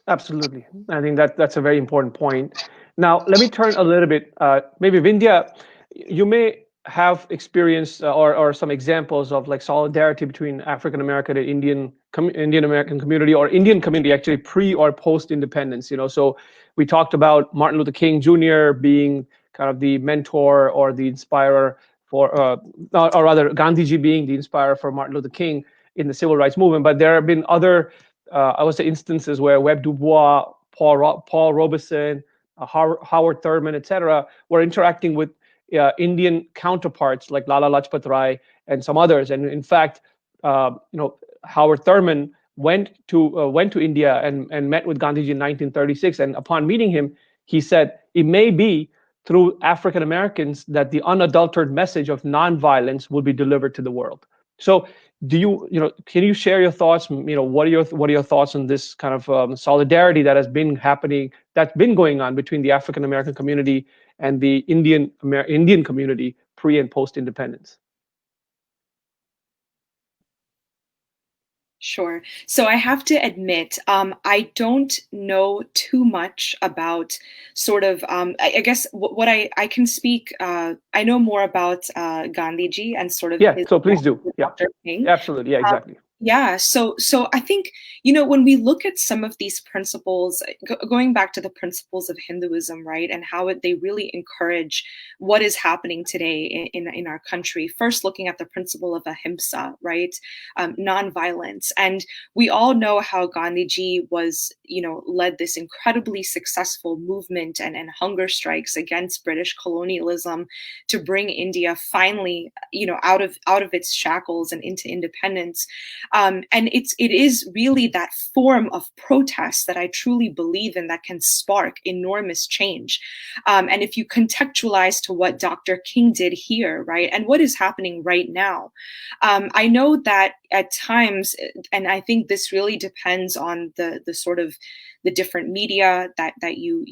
Absolutely, I think that's a very important point. Now, let me turn a little bit. Maybe Vindhya, you may have experienced or some examples of like solidarity between African American and Indian American community, or Indian community actually pre or post independence. So we talked about Martin Luther King Jr. being kind of the mentor or the inspirer for, or rather Gandhiji being the inspirer for Martin Luther King in the civil rights movement. But there have been other, I would say, instances where Webb Du Bois, Paul Robeson, Howard Thurman, etc., were interacting with Indian counterparts like Lala Lajpat Rai and some others. And in fact, Howard Thurman went to India and met with Gandhiji in 1936. And upon meeting him, he said, it may be through African Americans that the unadulterated message of nonviolence will be delivered to the world. So can you share your thoughts? What are your thoughts on this kind of solidarity that has been happening, that's been going on between the African American community and the Indian community pre and post independence? Sure. So I have to admit, I don't know too much about sort of, I guess what I can speak, I know more about Gandhiji and sort of his, so please do. Yeah, King. absolutely. Yeah, exactly. Yeah, so I think, when we look at some of these principles, going back to the principles of Hinduism, right, and how they really encourage what is happening today in our country. First, looking at the principle of ahimsa, right, nonviolence, and we all know how Gandhiji was, led this incredibly successful movement and hunger strikes against British colonialism to bring India finally, out of its shackles and into independence. And it is really that form of protest that I truly believe in that can spark enormous change. And if you contextualize to what Dr. King did here, right, and what is happening right now, I know that at times, and I think this really depends on the sort of the different media that you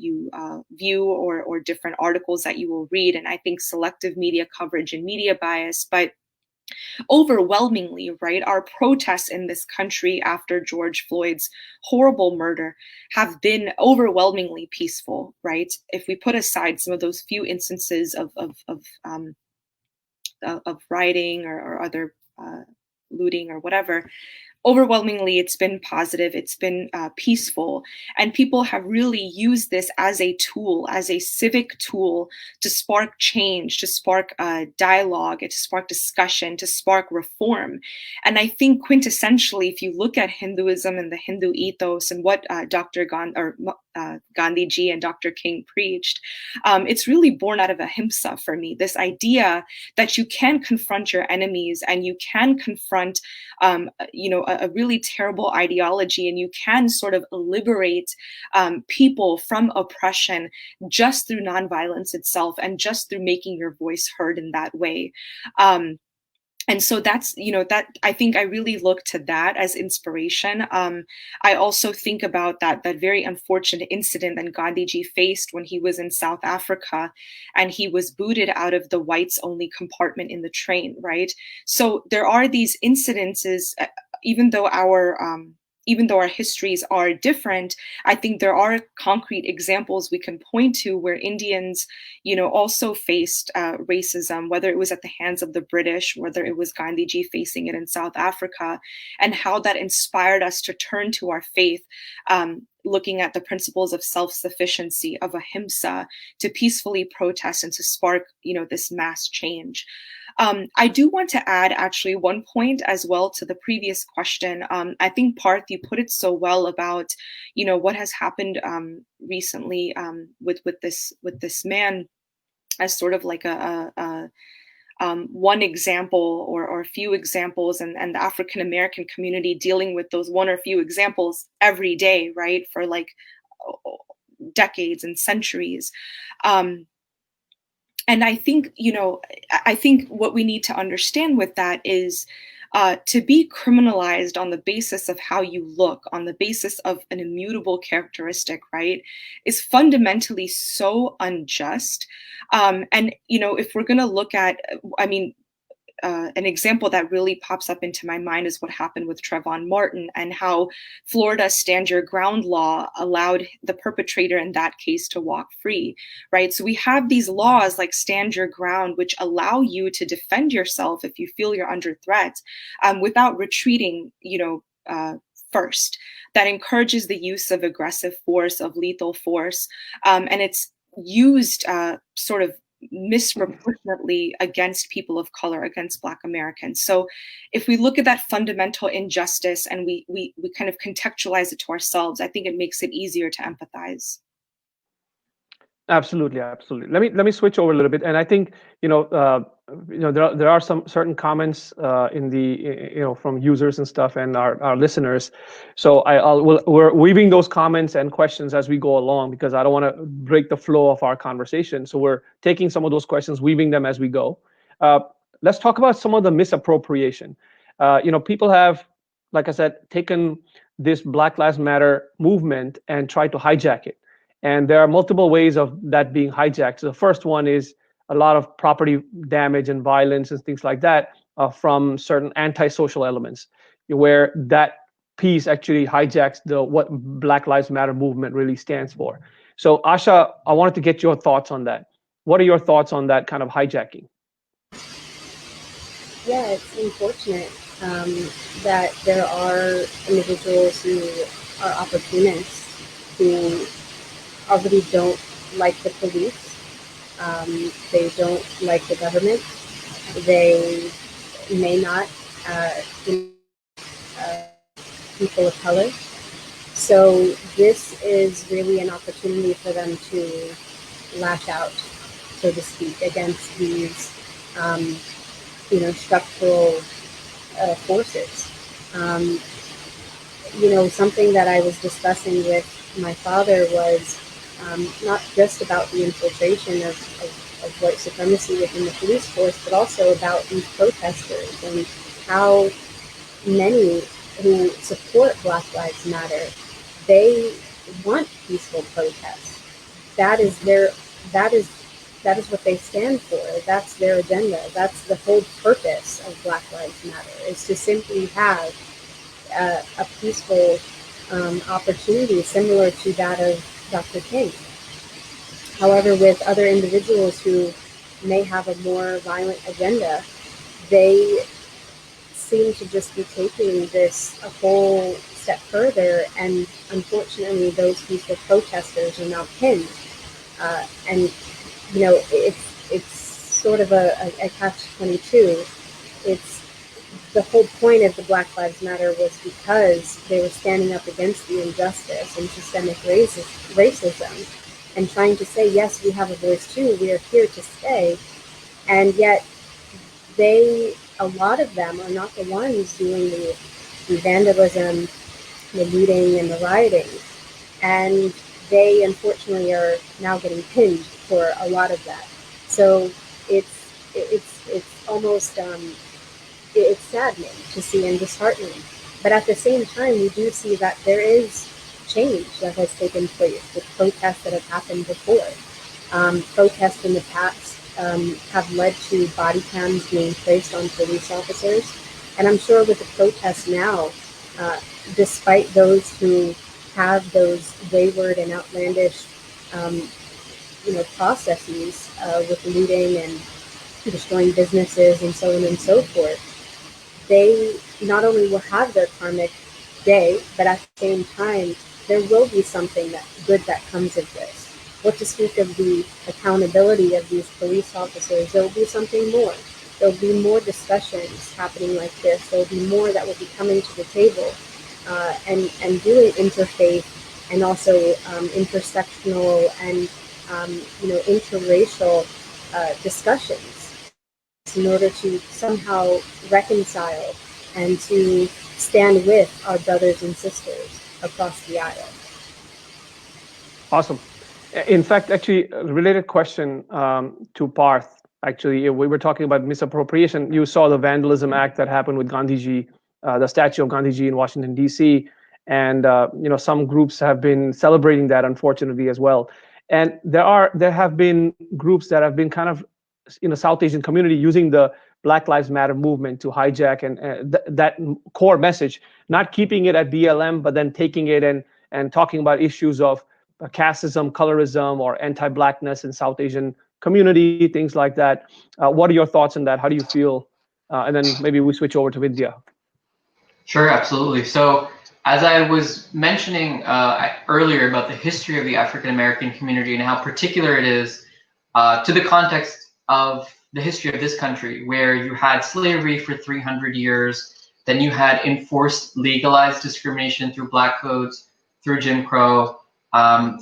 view, or different articles that you will read, and I think selective media coverage and media bias, but overwhelmingly, right, our protests in this country after George Floyd's horrible murder have been overwhelmingly peaceful, right? If we put aside some of those few instances of rioting or other looting or whatever, overwhelmingly, it's been positive, it's been peaceful, and people have really used this as a tool, as a civic tool to spark change, to spark dialogue, to spark discussion, to spark reform. And I think quintessentially, if you look at Hinduism and the Hindu ethos and what Gandhiji and Dr. King preached, it's really born out of ahimsa for me, this idea that you can confront your enemies and you can confront a really terrible ideology, and you can sort of liberate people from oppression just through nonviolence itself and just through making your voice heard in that way. And so that's, that I think I really look to that as inspiration. I also think about that very unfortunate incident that Gandhiji faced when he was in South Africa and he was booted out of the whites only compartment in the train, right? So there are these incidences, even though our histories are different, I think there are concrete examples we can point to where Indians, also faced racism, whether it was at the hands of the British, whether it was Gandhiji facing it in South Africa, and how that inspired us to turn to our faith, looking at the principles of self-sufficiency, of ahimsa, to peacefully protest and to spark, this mass change. I do want to add actually one point as well to the previous question. I think Parth, you put it so well about, what has happened recently with this man as sort of like a one example or a few examples, and the African American community dealing with those one or few examples every day, right, for like decades and centuries. And I think, what we need to understand with that is to be criminalized on the basis of how you look, on the basis of an immutable characteristic, right, is fundamentally so unjust. And, if we're going to look at, an example that really pops up into my mind is what happened with Trayvon Martin and how Florida's stand your ground law allowed the perpetrator in that case to walk free, right? So we have these laws like stand your ground, which allow you to defend yourself if you feel you're under threat without retreating, first. That encourages the use of aggressive force, of lethal force, and it's used sort of misproportionately against people of color, against Black Americans. So if we look at that fundamental injustice and we kind of contextualize it to ourselves, I think it makes it easier to empathize. Absolutely. Let me switch over a little bit, and I think there are some certain comments in the from users and stuff and our listeners. So we're weaving those comments and questions as we go along because I don't want to break the flow of our conversation. So we're taking some of those questions, weaving them as we go. Let's talk about some of the misappropriation. People have, like I said, taken this Black Lives Matter movement and tried to hijack it. And there are multiple ways of that being hijacked. So the first one is a lot of property damage and violence and things like that from certain antisocial elements, where that piece actually hijacks what Black Lives Matter movement really stands for. So Asha, I wanted to get your thoughts on that. What are your thoughts on that kind of hijacking? Yeah, it's unfortunate. that there are individuals who are opportunists who already don't like the police. They don't like the government. They may not people of color. So this is really an opportunity for them to lash out, so to speak, against these, structural forces. Something that I was discussing with my father was not just about the infiltration of white supremacy within the police force, but also about these protesters and how many who support Black Lives Matter, they want peaceful protests. That is what they stand for. That's their agenda. That's the whole purpose of Black Lives Matter, is to simply have a peaceful opportunity similar to that of Dr. King. However, with other individuals who may have a more violent agenda, they seem to just be taking this a whole step further, and unfortunately those peaceful protesters are now pinned. It's sort of a catch-22. It's the whole point of the Black Lives Matter was because they were standing up against the injustice and systemic racism and trying to say, yes, we have a voice too, we are here to stay. And yet a lot of them are not the ones doing the vandalism, the looting, and the rioting. And they unfortunately are now getting pinned for a lot of that. So it's almost it's saddening to see and disheartening. But at the same time, we do see that there is change that has taken place with protests that have happened before. Protests in the past have led to body cams being placed on police officers. And I'm sure with the protests now, despite those who have those wayward and outlandish processes with looting and destroying businesses and so on and so forth, they not only will have their karmic day, but at the same time, there will be something good that comes of this. What to speak of the accountability of these police officers, there will be something more. There will be more discussions happening like this. There will be more that will be coming to the table and doing interfaith and also intersectional and interracial discussions in order to somehow reconcile and to stand with our brothers and sisters across the aisle. Awesome. In fact, actually, a related question to Parth. Actually, we were talking about misappropriation. You saw the vandalism act that happened with Gandhiji, the statue of Gandhiji in Washington, D.C., and some groups have been celebrating that, unfortunately, as well. And there have been groups that have been kind of in the South Asian community using the Black Lives Matter movement to hijack and that core message, not keeping it at BLM, but then taking it and talking about issues of casteism, colorism, or anti-Blackness in South Asian community, things like that. What are your thoughts on that? How do you feel? And then maybe we switch over to Vindhya. Sure, absolutely. So as I was mentioning earlier about the history of the African American community and how particular it is to the context of the history of this country, where you had slavery for 300 years, then you had enforced legalized discrimination through Black codes, through Jim Crow,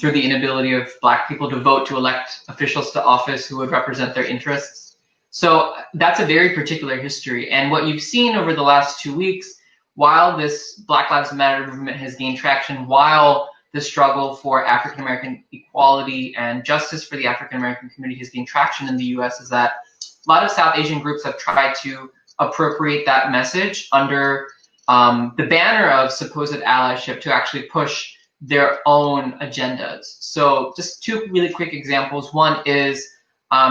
through the inability of Black people to vote to elect officials to office who would represent their interests. So that's a very particular history. And what you've seen over the last 2 weeks, while this Black Lives Matter movement has gained traction, while the struggle for African American equality and justice for the African American community has gained traction in the US, is that a lot of South Asian groups have tried to appropriate that message under the banner of supposed allyship to actually push their own agendas. So just two really quick examples. One is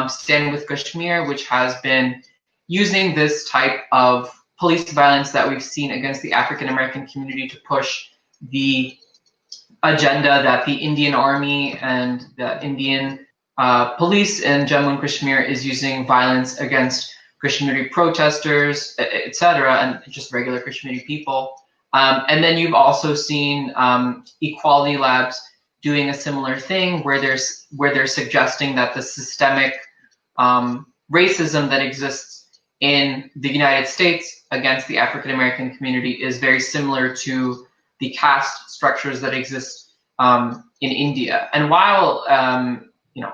Stand With Kashmir, which has been using this type of police violence that we've seen against the African American community to push the agenda that the Indian Army and the Indian police in Jammu and Kashmir is using violence against Christian community protesters, etc., and just regular Christian community people. And then you've also seen equality labs doing a similar thing, where they're suggesting that the systemic racism that exists in the United States against the African American community is very similar to the caste structures that exist in India. And while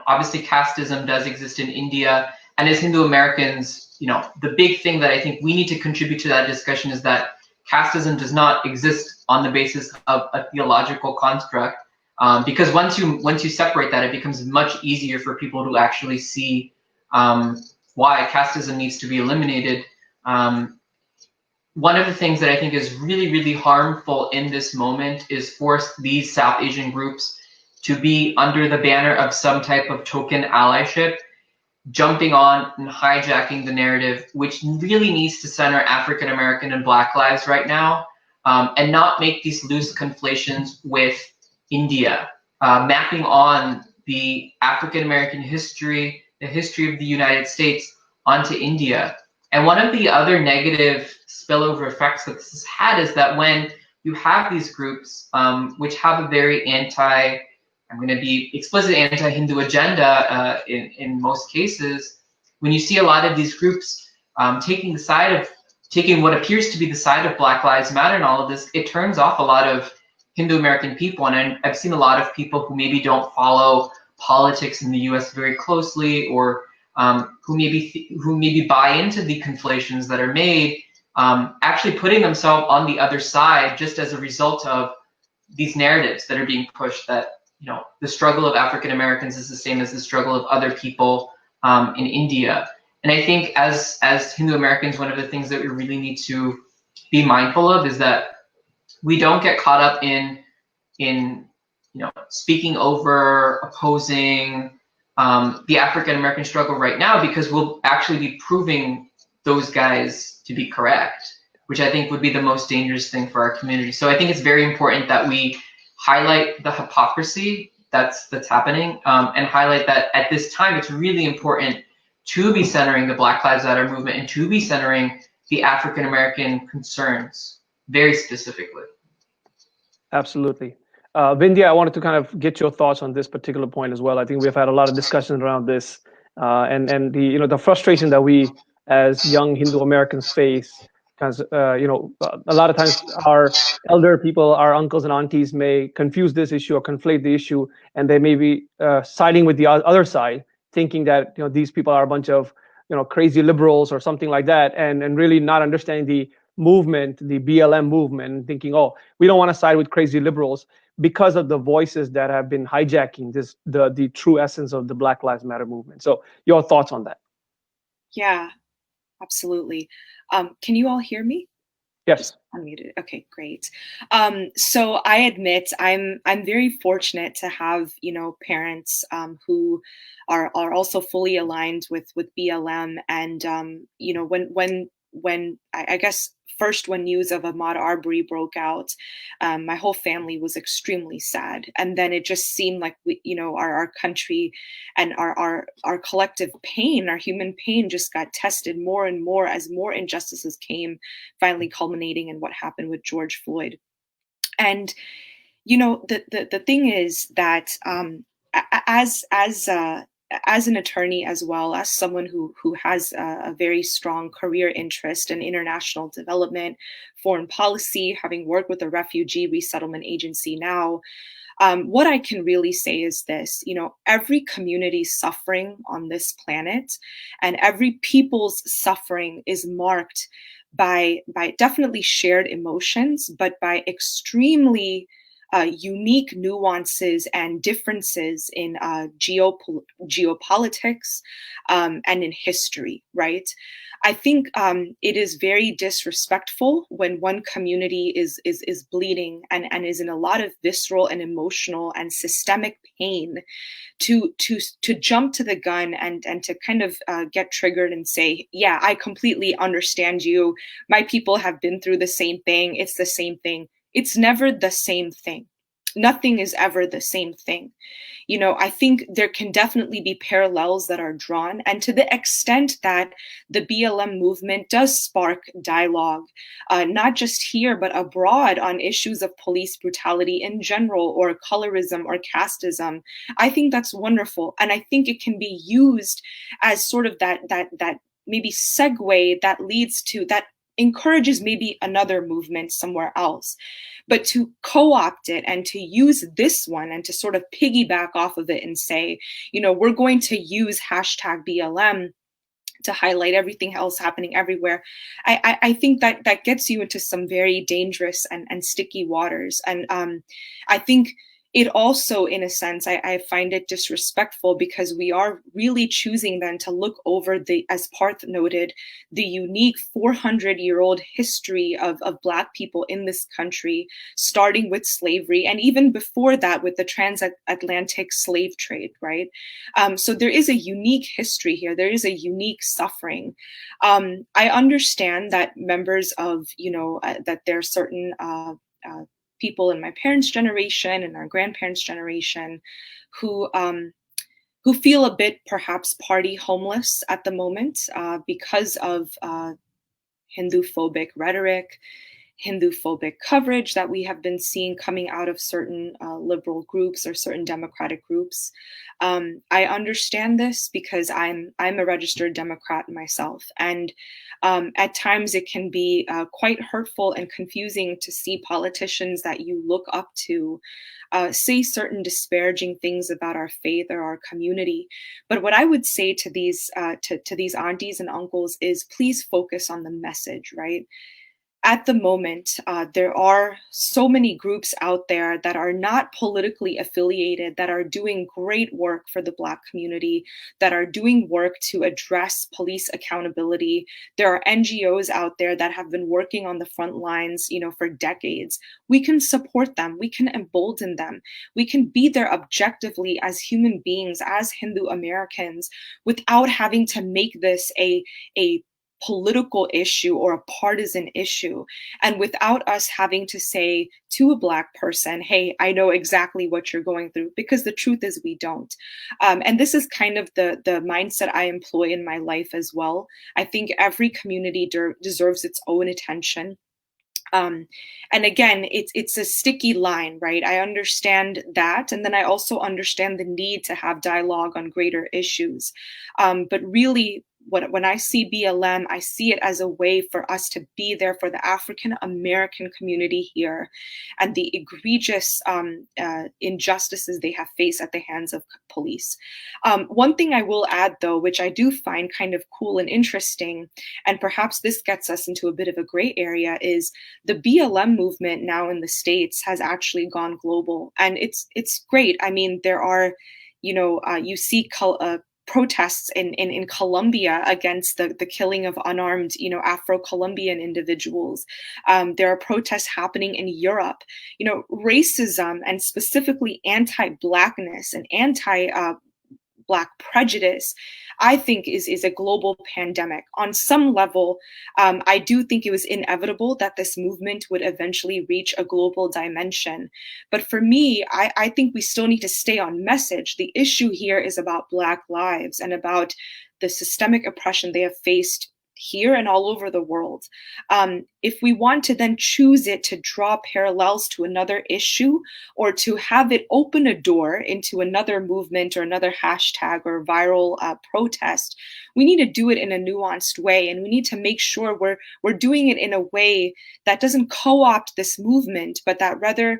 obviously casteism does exist in India, and as Hindu Americans, the big thing that I think we need to contribute to that discussion is that casteism does not exist on the basis of a theological construct, because once you separate that, it becomes much easier for people to actually see why casteism needs to be eliminated. One of the things that I think is really, really harmful in this moment is for these South Asian groups to be under the banner of some type of token allyship, jumping on and hijacking the narrative, which really needs to center African American and Black lives right now, and not make these loose conflations with India, mapping on the African American history, the history of the United States onto India. And one of the other negative spillover effects that this has had is that when you have these groups, which have a very I'm going to be explicit, anti-Hindu agenda in most cases, when you see a lot of these groups taking what appears to be the side of Black Lives Matter and all of this, it turns off a lot of Hindu American people. And I've seen a lot of people who maybe don't follow politics in the US very closely, or who maybe buy into the conflations that are made, actually putting themselves on the other side just as a result of these narratives that are being pushed, that the struggle of African Americans is the same as the struggle of other people in India. And I think as Hindu Americans, one of the things that we really need to be mindful of is that we don't get caught up in speaking over, opposing the African American struggle right now, because we'll actually be proving those guys to be correct, which I think would be the most dangerous thing for our community. So I think it's very important that we highlight the hypocrisy that's happening, and highlight that at this time it's really important to be centering the Black Lives Matter movement and to be centering the African American concerns very specifically. Absolutely. Vindhya, I wanted to kind of get your thoughts on this particular point as well. I think we've had a lot of discussion around this, and the the frustration that we as young Hindu Americans face. Because a lot of times our elder people, our uncles and aunties, may confuse this issue or conflate the issue, and they may be siding with the other side, thinking that these people are a bunch of crazy liberals or something like that, and really not understanding the movement, the BLM movement, and thinking, oh, we don't want to side with crazy liberals because of the voices that have been hijacking the true essence of the Black Lives Matter movement. So your thoughts on that? Yeah, absolutely. Can you all hear me? Yes. Unmuted. Okay, great. So I admit I'm very fortunate to have parents who are also fully aligned with BLM, and when I guess first when news of Ahmaud Arbery broke out, my whole family was extremely sad, and then it just seemed like our country and our collective pain, our human pain, just got tested more and more as more injustices came, finally culminating in what happened with George Floyd. And the thing is that as an attorney, as well as someone who has a very strong career interest in international development, foreign policy, having worked with a refugee resettlement agency now, what I can really say is this: every community suffering on this planet and every people's suffering is marked by definitely shared emotions, but by extremely unique nuances and differences in geopolitics and in history, right? I think it is very disrespectful when one community is bleeding and is in a lot of visceral and emotional and systemic pain to jump to the gun and to kind of get triggered and say, yeah, I completely understand you. My people have been through the same thing. It's the same thing. It's never the same thing. nothing is ever the same thing. You know, I think there can definitely be parallels that are drawn. And to the extent that the BLM movement does spark dialogue, not just here, but abroad on issues of police brutality in general, or colorism or casteism, I think that's wonderful. And I think it can be used as sort of that maybe segue that leads to, that encourages maybe another movement somewhere else. But to co-opt it and to use this one and to sort of piggyback off of it and say, you know, we're going to use hashtag BLM to highlight everything else happening everywhere, I think that that gets you into some very dangerous and sticky waters. And I think it also, in a sense, I find it disrespectful, because we are really choosing then to look over the, as Parth noted, the unique 400-year-old history of Black people in this country, starting with slavery, and even before that with the transatlantic slave trade, right? So there is a unique history here. There is a unique suffering. I understand that members of, you know, that there are certain people in my parents' generation and our grandparents' generation who feel a bit perhaps party homeless at the moment because of Hindu-phobic rhetoric, Hindu-phobic coverage that we have been seeing coming out of certain liberal groups or certain democratic groups. I understand this because I'm a registered Democrat myself, and at times it can be quite hurtful and confusing to see politicians that you look up to say certain disparaging things about our faith or our community. But what I would say to these to these aunties and uncles is, please focus on the message, right? At the moment, there are so many groups out there that are not politically affiliated, that are doing great work for the Black community, that are doing work to address police accountability. There are NGOs out there that have been working on the front lines, you know, for decades. We can support them. We can embolden them. We can be there objectively as human beings, as Hindu Americans, without having to make this a political issue or a partisan issue, and without us having to say to a Black person, hey, I know exactly what you're going through, because the truth is we don't. And this is kind of the mindset I employ in my life as well. I think every community deserves its own attention. And again, it's a sticky line, right? I understand that. And then I also understand the need to have dialogue on greater issues. But really, when I see BLM, I see it as a way for us to be there for the African American community here, and the egregious injustices they have faced at the hands of police. One thing I will add, though, which I do find kind of cool and interesting, and perhaps this gets us into a bit of a gray area, is the BLM movement now in the States has actually gone global, and it's great. I mean, there are, you know, you see protests in Colombia against the killing of unarmed, you know, Afro-Colombian individuals. There are protests happening in Europe. You know, racism, and specifically anti-Blackness and anti-Black prejudice, I think is a global pandemic. On some level, I do think it was inevitable that this movement would eventually reach a global dimension. But for me, I think we still need to stay on message. The issue here is about Black lives and about the systemic oppression they have faced here and all over the world. If we want to then choose it to draw parallels to another issue, or to have it open a door into another movement or another hashtag or viral protest, we need to do it in a nuanced way. And we need to make sure we're doing it in a way that doesn't co-opt this movement, but that rather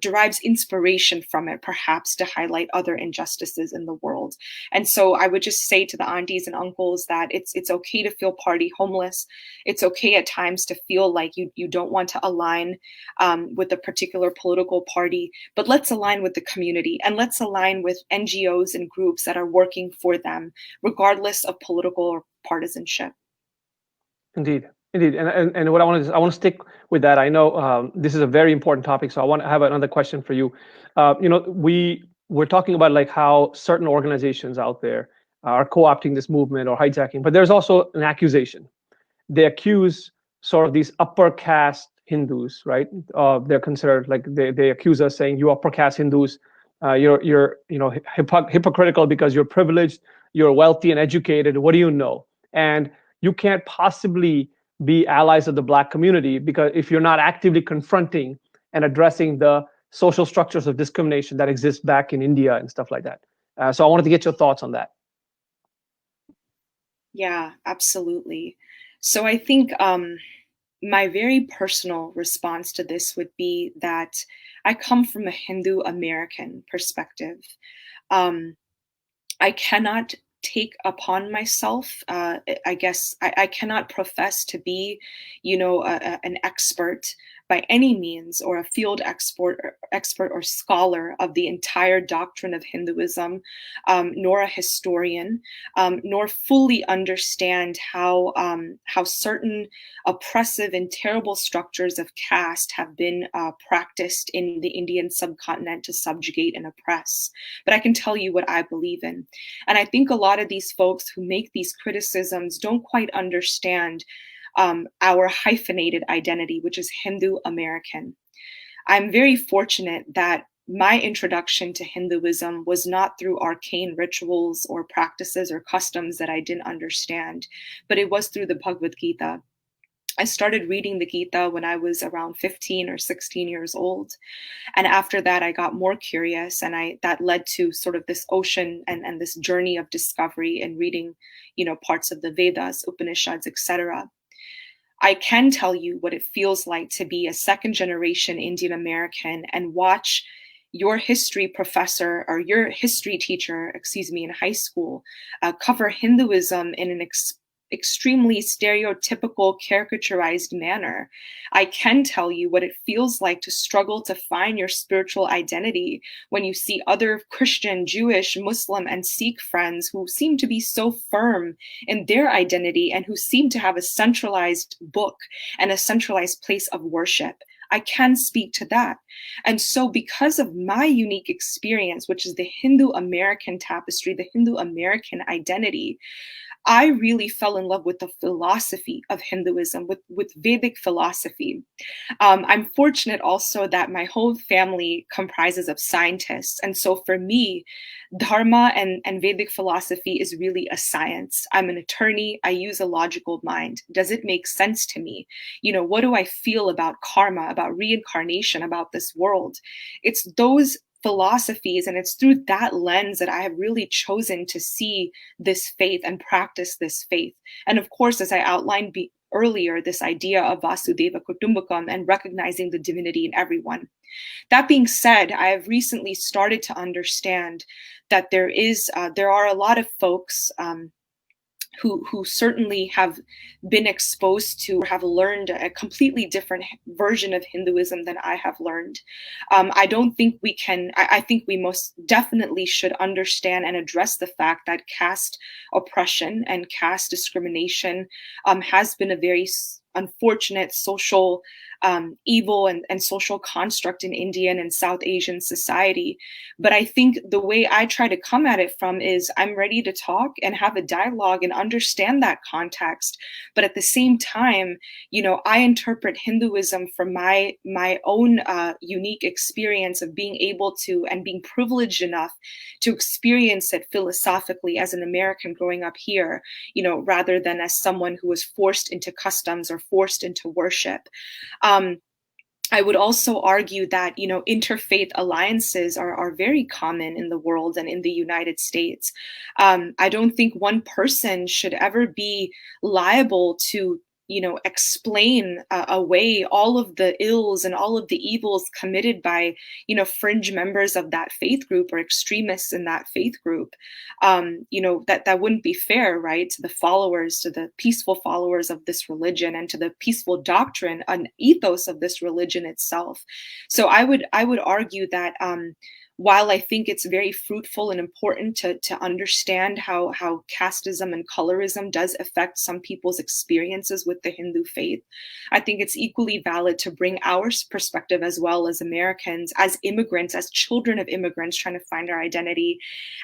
derives inspiration from it, perhaps to highlight other injustices in the world. And so I would just say to the aunties and uncles that it's okay to feel party homeless. It's okay at times to feel like you don't want to align with a particular political party, but let's align with the community, and let's align with NGOs and groups that are working for them, regardless of political or partisanship. Indeed. And what I want to stick with that. I know this is a very important topic, so I want to have another question for you. You know, we're talking about like how certain organizations out there are co-opting this movement or hijacking, but there's also an accusation. They accuse sort of these upper caste Hindus, right? They're considered like they accuse us saying you are upper-caste Hindus. You're hypocritical because you're privileged, you're wealthy and educated. What do you know? And you can't possibly be allies of the Black community because if you're not actively confronting and addressing the social structures of discrimination that exist back in India and stuff like that. So I wanted to get your thoughts on that. Yeah, absolutely. So I think my very personal response to this would be that I come from a Hindu American perspective. I cannot take upon myself, I guess, I cannot profess to be, an expert by any means, or a field expert or scholar of the entire doctrine of Hinduism, nor a historian, nor fully understand how certain oppressive and terrible structures of caste have been practiced in the Indian subcontinent to subjugate and oppress. But I can tell you what I believe in. And I think a lot of these folks who make these criticisms don't quite understand our hyphenated identity, which is Hindu American. I'm very fortunate that my introduction to Hinduism was not through arcane rituals or practices or customs that I didn't understand, but it was through the Bhagavad Gita. I started reading the Gita when I was around 15 or 16 years old. And after that, I got more curious, and that led to sort of this ocean and this journey of discovery and reading, parts of the Vedas, Upanishads, etc. I can tell you what it feels like to be a second generation Indian American and watch your history professor or your history teacher, in high school, cover Hinduism in an extremely stereotypical, caricaturized manner. I can tell you what it feels like to struggle to find your spiritual identity when you see other Christian, Jewish, Muslim, and Sikh friends who seem to be so firm in their identity and who seem to have a centralized book and a centralized place of worship. I can speak to that. And so because of my unique experience, which is the Hindu American tapestry, the Hindu American identity, I really fell in love with the philosophy of Hinduism, with Vedic philosophy. I'm fortunate also that my whole family comprises of scientists. And so for me, Dharma and Vedic philosophy is really a science. I'm an attorney. I use a logical mind. Does it make sense to me? What do I feel about karma, about reincarnation, about this world? It's those philosophies, and it's through that lens that I have really chosen to see this faith and practice this faith. And of course, as I outlined earlier, this idea of Vasudeva Kutumbakam and recognizing the divinity in everyone. That being said, I have recently started to understand that there are a lot of folks who certainly have been exposed to or have learned a completely different version of Hinduism than I have learned. I don't think we can, I think we most definitely should understand and address the fact that caste oppression and caste discrimination has been a very unfortunate social evil and social construct in Indian and South Asian society. But I think the way I try to come at it from is I'm ready to talk and have a dialogue and understand that context. But at the same time, I interpret Hinduism from my own unique experience of being able to and being privileged enough to experience it philosophically as an American growing up here, rather than as someone who was forced into customs or forced into worship. I would also argue that, interfaith alliances are very common in the world and in the United States. I don't think one person should ever be liable to, explain away all of the ills and all of the evils committed by, fringe members of that faith group or extremists in that faith group. That wouldn't be fair, right, to the peaceful followers of this religion and to the peaceful doctrine and ethos of this religion itself. So I would argue that while I think it's very fruitful and important to understand how casteism and colorism does affect some people's experiences with the Hindu faith, I think it's equally valid to bring our perspective as well as Americans, as immigrants, as children of immigrants trying to find our identity,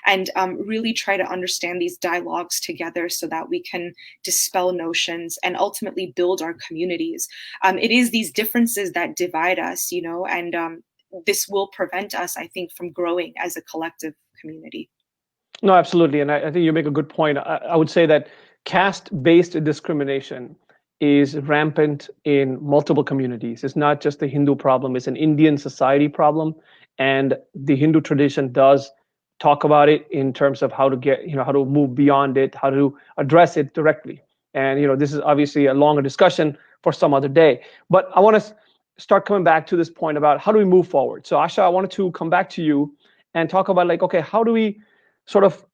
and really try to understand these dialogues together so that we can dispel notions and ultimately build our communities. It is these differences that divide us, you know, and this will prevent us, I think, from growing as a collective community. No, absolutely. And I think you make a good point. I would say that caste-based discrimination is rampant in multiple communities. It's not just a Hindu problem, it's an Indian society problem. And the Hindu tradition does talk about it in terms of how to get, how to move beyond it, how to address it directly. And, this is obviously a longer discussion for some other day. But I want to start coming back to this point about how do we move forward. So Asha, I wanted to come back to you and talk about okay, how do we sort of,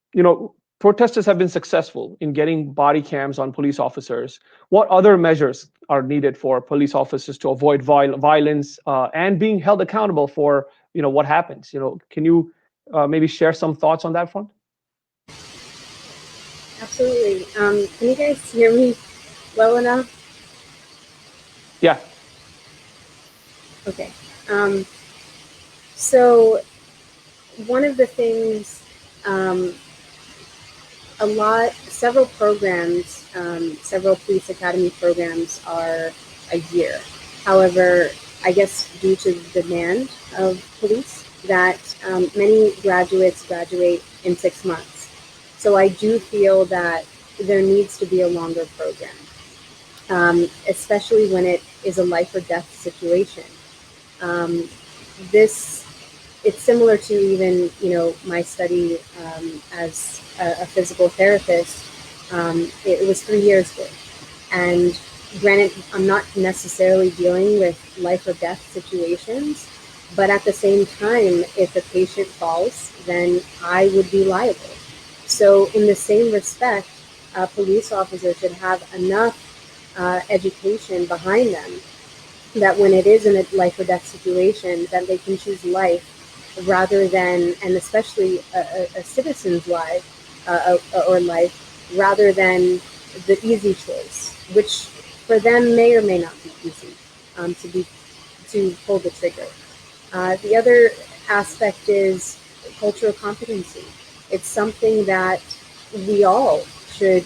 protesters have been successful in getting body cams on police officers. What other measures are needed for police officers to avoid violence and being held accountable for, what happens? Can you maybe share some thoughts on that front? Absolutely. Can you guys hear me well enough? Yeah. Okay. So one of the things, several programs, several police academy programs are a year. However, I guess due to the demand of police, that many graduates graduate in 6 months. So I do feel that there needs to be a longer program, especially when it is a life or death situation. It's similar to even, my study as a physical therapist. It was 3 years worth. And granted, I'm not necessarily dealing with life or death situations, but at the same time, if a patient falls, then I would be liable. So in the same respect, a police officer should have enough education behind them that when it is in a life or death situation, that they can choose life rather than, and especially a citizen's life or life, rather than the easy choice, which for them may or may not be easy to pull the trigger. The other aspect is cultural competency. It's something that we all should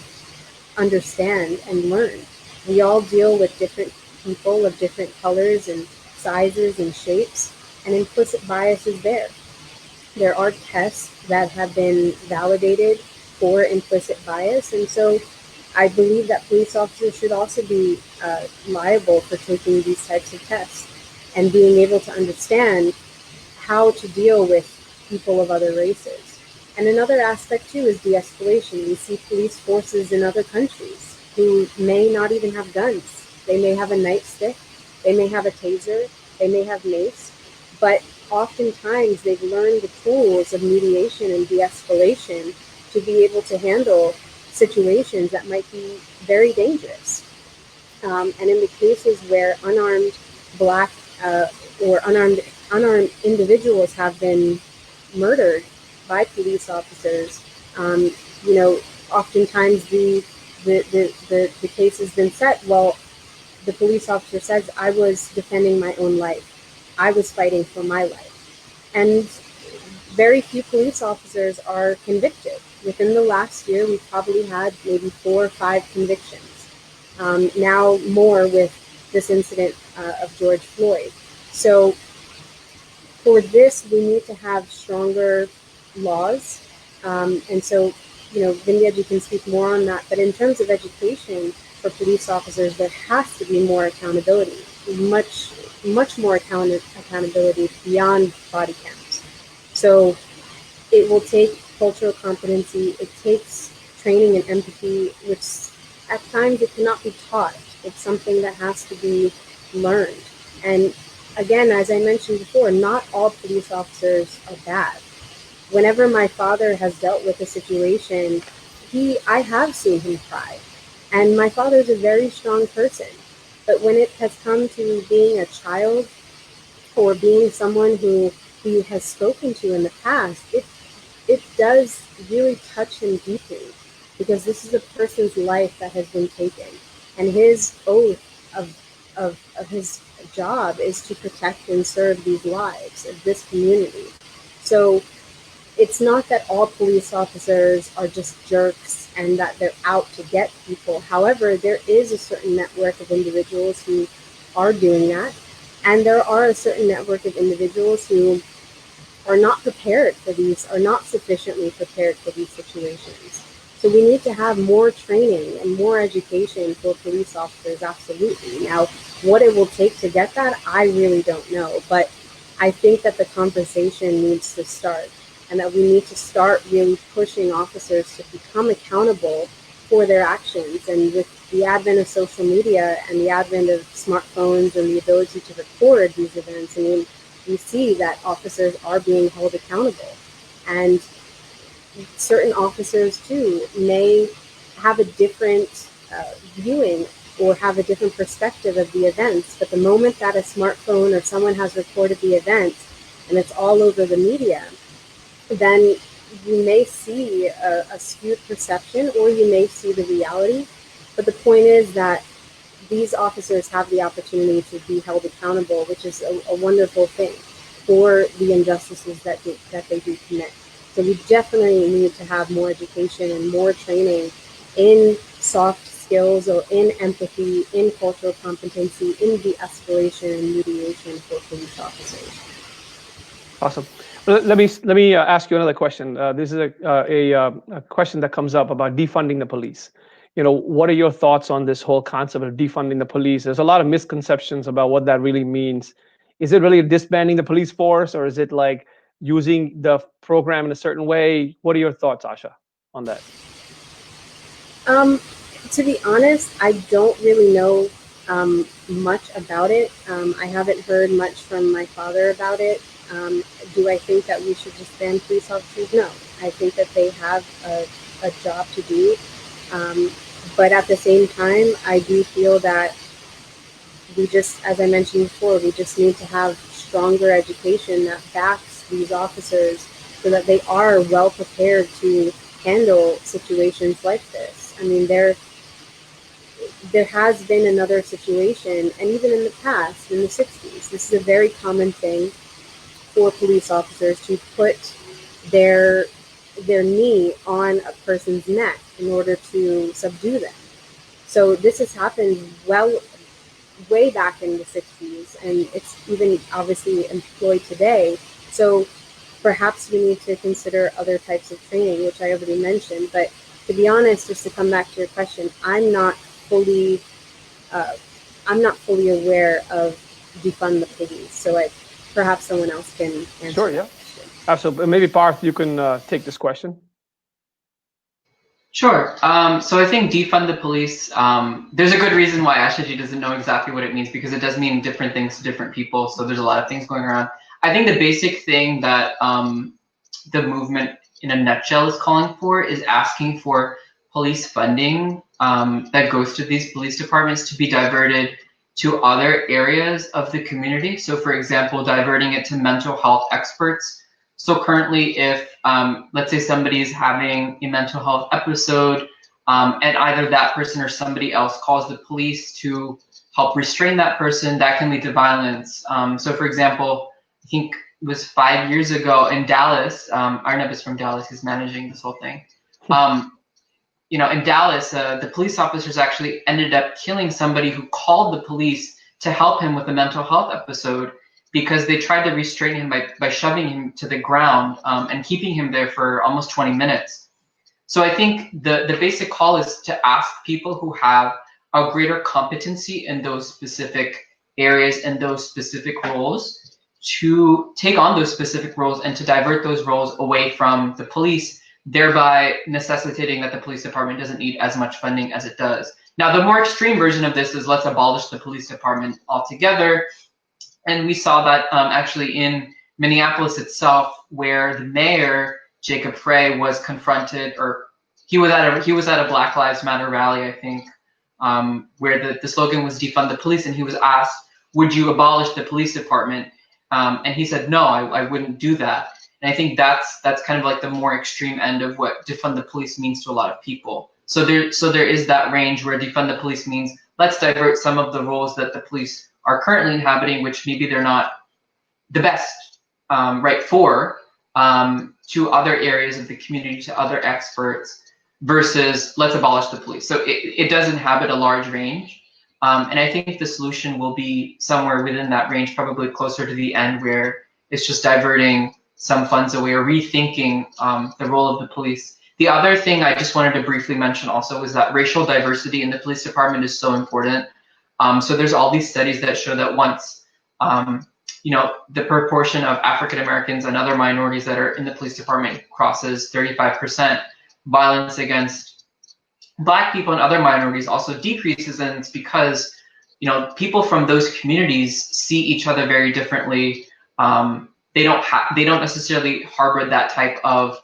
understand and learn. We all deal with different people of different colors and sizes and shapes, and implicit bias is there. There are tests that have been validated for implicit bias, and so I believe that police officers should also be liable for taking these types of tests and being able to understand how to deal with people of other races. And another aspect too is de-escalation. We see police forces in other countries who may not even have guns. They may have a nightstick, they may have a taser, they may have mace, but oftentimes they've learned the tools of mediation and de-escalation to be able to handle situations that might be very dangerous. And in the cases where unarmed Black or unarmed individuals have been murdered by police officers, oftentimes the case has been set. Well, the police officer says, I was defending my own life. I was fighting for my life. And very few police officers are convicted. Within the last year, we've probably had maybe 4 or 5 convictions. Now more with this incident of George Floyd. So for this, we need to have stronger laws. And so, Vindhya, you can speak more on that. But in terms of education for police officers, there has to be more accountability, much more accountability beyond body cams. So it will take cultural competency. It takes training and empathy, which at times it cannot be taught. It's something that has to be learned. And again, as I mentioned before, not all police officers are bad. Whenever my father has dealt with a situation, I have seen him cry. And my father is a very strong person. But when it has come to being a child or being someone who he has spoken to in the past, it does really touch him deeply, because this is a person's life that has been taken, and his oath of his job is to protect and serve these lives of this community. So it's not that all police officers are just jerks and that they're out to get people. However, there is a certain network of individuals who are doing that, and there are a certain network of individuals who are not prepared for these, are not sufficiently prepared for these situations. So we need to have more training and more education for police officers, absolutely. Now, what it will take to get that, I really don't know. But I think that the conversation needs to start, and that we need to start really pushing officers to become accountable for their actions. And with the advent of social media and the advent of smartphones and the ability to record these events, I mean, we see that officers are being held accountable. And certain officers, too, may have a different viewing or have a different perspective of the events. But the moment that a smartphone or someone has recorded the event and it's all over the media, then you may see a skewed perception, or you may see the reality. But the point is that these officers have the opportunity to be held accountable, which is a wonderful thing, for the injustices that they do commit. So we definitely need to have more education and more training in soft skills, or in empathy, in cultural competency, in de-escalation and mediation for police officers. Awesome. Let me ask you another question. This is a question that comes up about defunding the police. You know, what are your thoughts on this whole concept of defunding the police? There's a lot of misconceptions about what that really means. Is it really disbanding the police force, or is it like using the program in a certain way? What are your thoughts, Asha, on that? To be honest, I don't really know much about it. I haven't heard much from my father about it. Do I think that we should just ban police officers? No. I think that they have a job to do. But at the same time, I do feel that we just, as I mentioned before, we just need to have stronger education that backs these officers so that they are well prepared to handle situations like this. I mean, there has been another situation, and even in the past, in the 60s, this is a very common thing for police officers to put their knee on a person's neck in order to subdue them. So this has happened way back in the 60s, and it's even obviously employed today. So perhaps we need to consider other types of training, which I already mentioned. But to be honest, just to come back to your question, I'm not fully aware of defund the police. So perhaps someone else can answer. Sure, yeah. Absolutely. Maybe Parth, you can take this question. Sure. So I think defund the police, there's a good reason why Ashaji doesn't know exactly what it means, because it does mean different things to different people. So there's a lot of things going around. I think the basic thing that the movement in a nutshell is calling for is asking for police funding that goes to these police departments to be diverted to other areas of the community. So for example, diverting it to mental health experts. So currently, if let's say somebody's having a mental health episode, and either that person or somebody else calls the police to help restrain that person, that can lead to violence. So for example, I think it was 5 years ago in Dallas, Arnab is from Dallas, he's managing this whole thing. You know, in Dallas, the police officers actually ended up killing somebody who called the police to help him with a mental health episode, because they tried to restrain him by shoving him to the ground and keeping him there for almost 20 minutes. So I think the basic call is to ask people who have a greater competency in those specific areas and those specific roles to take on those specific roles and to divert those roles away from the police, thereby necessitating that the police department doesn't need as much funding as it does. Now, the more extreme version of this is let's abolish the police department altogether. And we saw that actually in Minneapolis itself, where the mayor, Jacob Frey, was confronted, or he was at a Black Lives Matter rally, I think, where the slogan was defund the police, and he was asked, would you abolish the police department? And he said, no, I wouldn't do that. And I think that's kind of like the more extreme end of what defund the police means to a lot of people. So there is that range where defund the police means let's divert some of the roles that the police are currently inhabiting, which maybe they're not the best right for, to other areas of the community, to other experts, versus let's abolish the police. So it does inhabit a large range. And I think the solution will be somewhere within that range, probably closer to the end, where it's just diverting some funds away or rethinking the role of the police. The other thing I just wanted to briefly mention also is that racial diversity in the police department is so important. So there's all these studies that show that once the proportion of African Americans and other minorities that are in the police department crosses 35%, violence against Black people and other minorities also decreases, and it's because people from those communities see each other very differently. They don't necessarily harbor that type of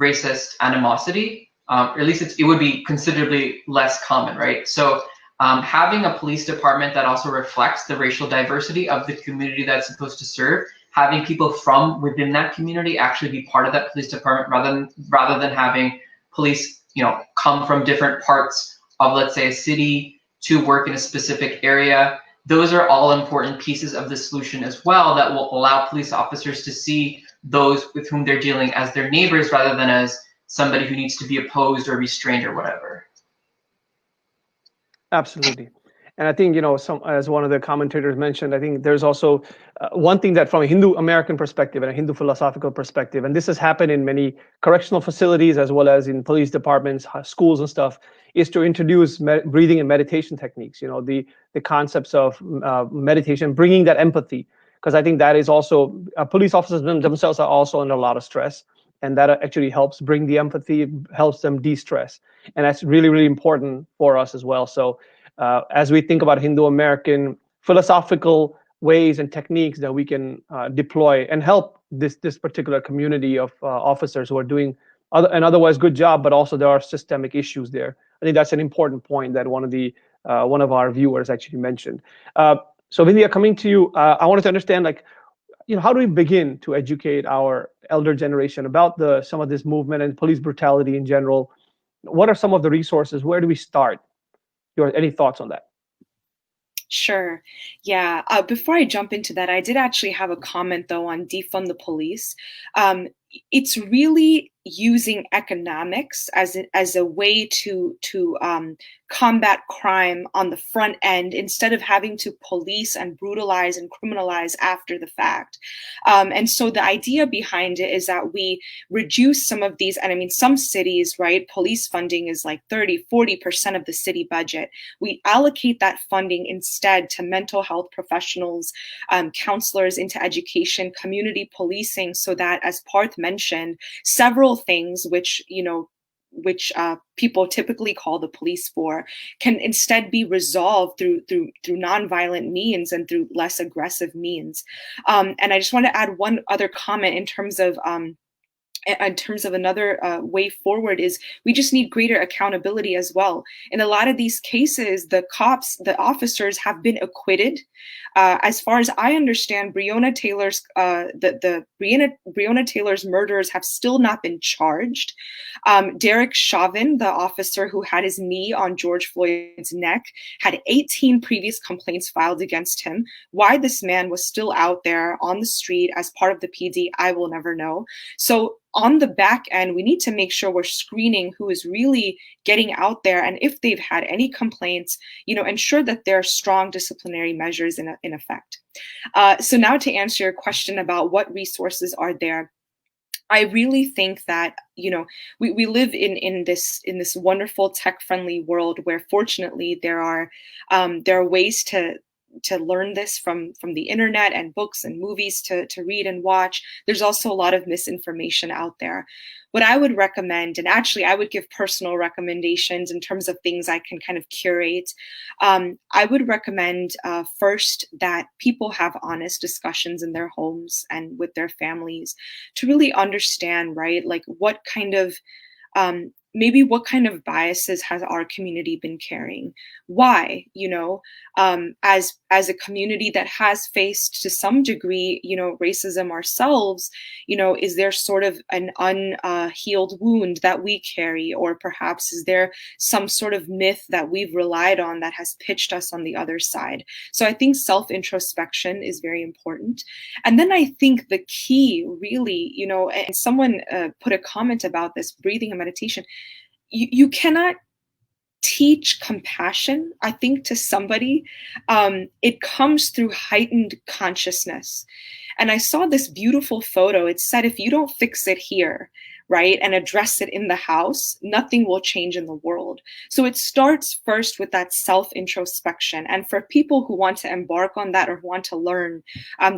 racist animosity, or at least it would be considerably less common, right? So having a police department that also reflects the racial diversity of the community that's supposed to serve, having people from within that community actually be part of that police department, rather than having police come from different parts of, let's say, a city to work in a specific area. Those are all important pieces of the solution as well, that will allow police officers to see those with whom they're dealing as their neighbors, rather than as somebody who needs to be opposed or restrained or whatever. Absolutely. And I think, as one of the commentators mentioned, I think there's also one thing that from a Hindu American perspective and a Hindu philosophical perspective, and this has happened in many correctional facilities as well as in police departments, schools and stuff, is to introduce breathing and meditation techniques, the concepts of meditation, bringing that empathy, because I think that is also, police officers themselves are also under a lot of stress, and that actually helps bring the empathy, helps them de-stress. And that's really, really important for us as well. So as we think about Hindu American philosophical ways and techniques that we can deploy and help this particular community of officers who are doing an otherwise good job, but also there are systemic issues there. I think that's an important point that one of our viewers actually mentioned. So Vindhya, coming to you, I wanted to understand, how do we begin to educate our elder generation about some of this movement and police brutality in general? What are some of the resources? Where do we start? Any thoughts on that? Sure. Yeah. Before I jump into that, I did actually have a comment, though, on defund the police. It's really using economics as a way to combat crime on the front end, instead of having to police and brutalize and criminalize after the fact. And so the idea behind it is that we reduce some of these, and I mean, some cities, right, police funding is like 30-40% of the city budget. We allocate that funding instead to mental health professionals, counselors, into education, community policing, so that, as Parth mentioned, several things which people typically call the police for can instead be resolved through nonviolent means and through less aggressive means. And I just want to add one other comment in terms of another way forward is we just need greater accountability as well. In a lot of these cases, the officers have been acquitted. As far as I understand, Breonna Taylor's Breonna Taylor's murderers have still not been charged. Derek Chauvin, the officer who had his knee on George Floyd's neck, had 18 previous complaints filed against him. Why this man was still out there on the street as part of the PD, I will never know. So on the back end, we need to make sure we're screening who is really getting out there, and if they've had any complaints, ensure that there are strong disciplinary measures in effect. So now to answer your question about what resources are there, I really think that we live in this wonderful tech-friendly world where, fortunately, there are ways to learn this from the internet and books and movies to read and watch. There's also a lot of misinformation out there. What I would recommend, and actually I would give personal recommendations in terms of things I can kind of curate. I would recommend first that people have honest discussions in their homes and with their families to really understand, right, like what kind of maybe what kind of biases has our community been carrying? Why? As a community that has faced to some degree, racism ourselves, is there sort of an unhealed wound that we carry, or perhaps is there some sort of myth that we've relied on that has pitched us on the other side? So I think self-introspection is very important. And then I think the key really, and someone put a comment about this, breathing and meditation. You cannot teach compassion, I think, to somebody. It comes through heightened consciousness. And I saw this beautiful photo. It said, if you don't fix it here, right, and address it in the house, nothing will change in the world. So it starts first with that self-introspection. And for people who want to embark on that or want to learn,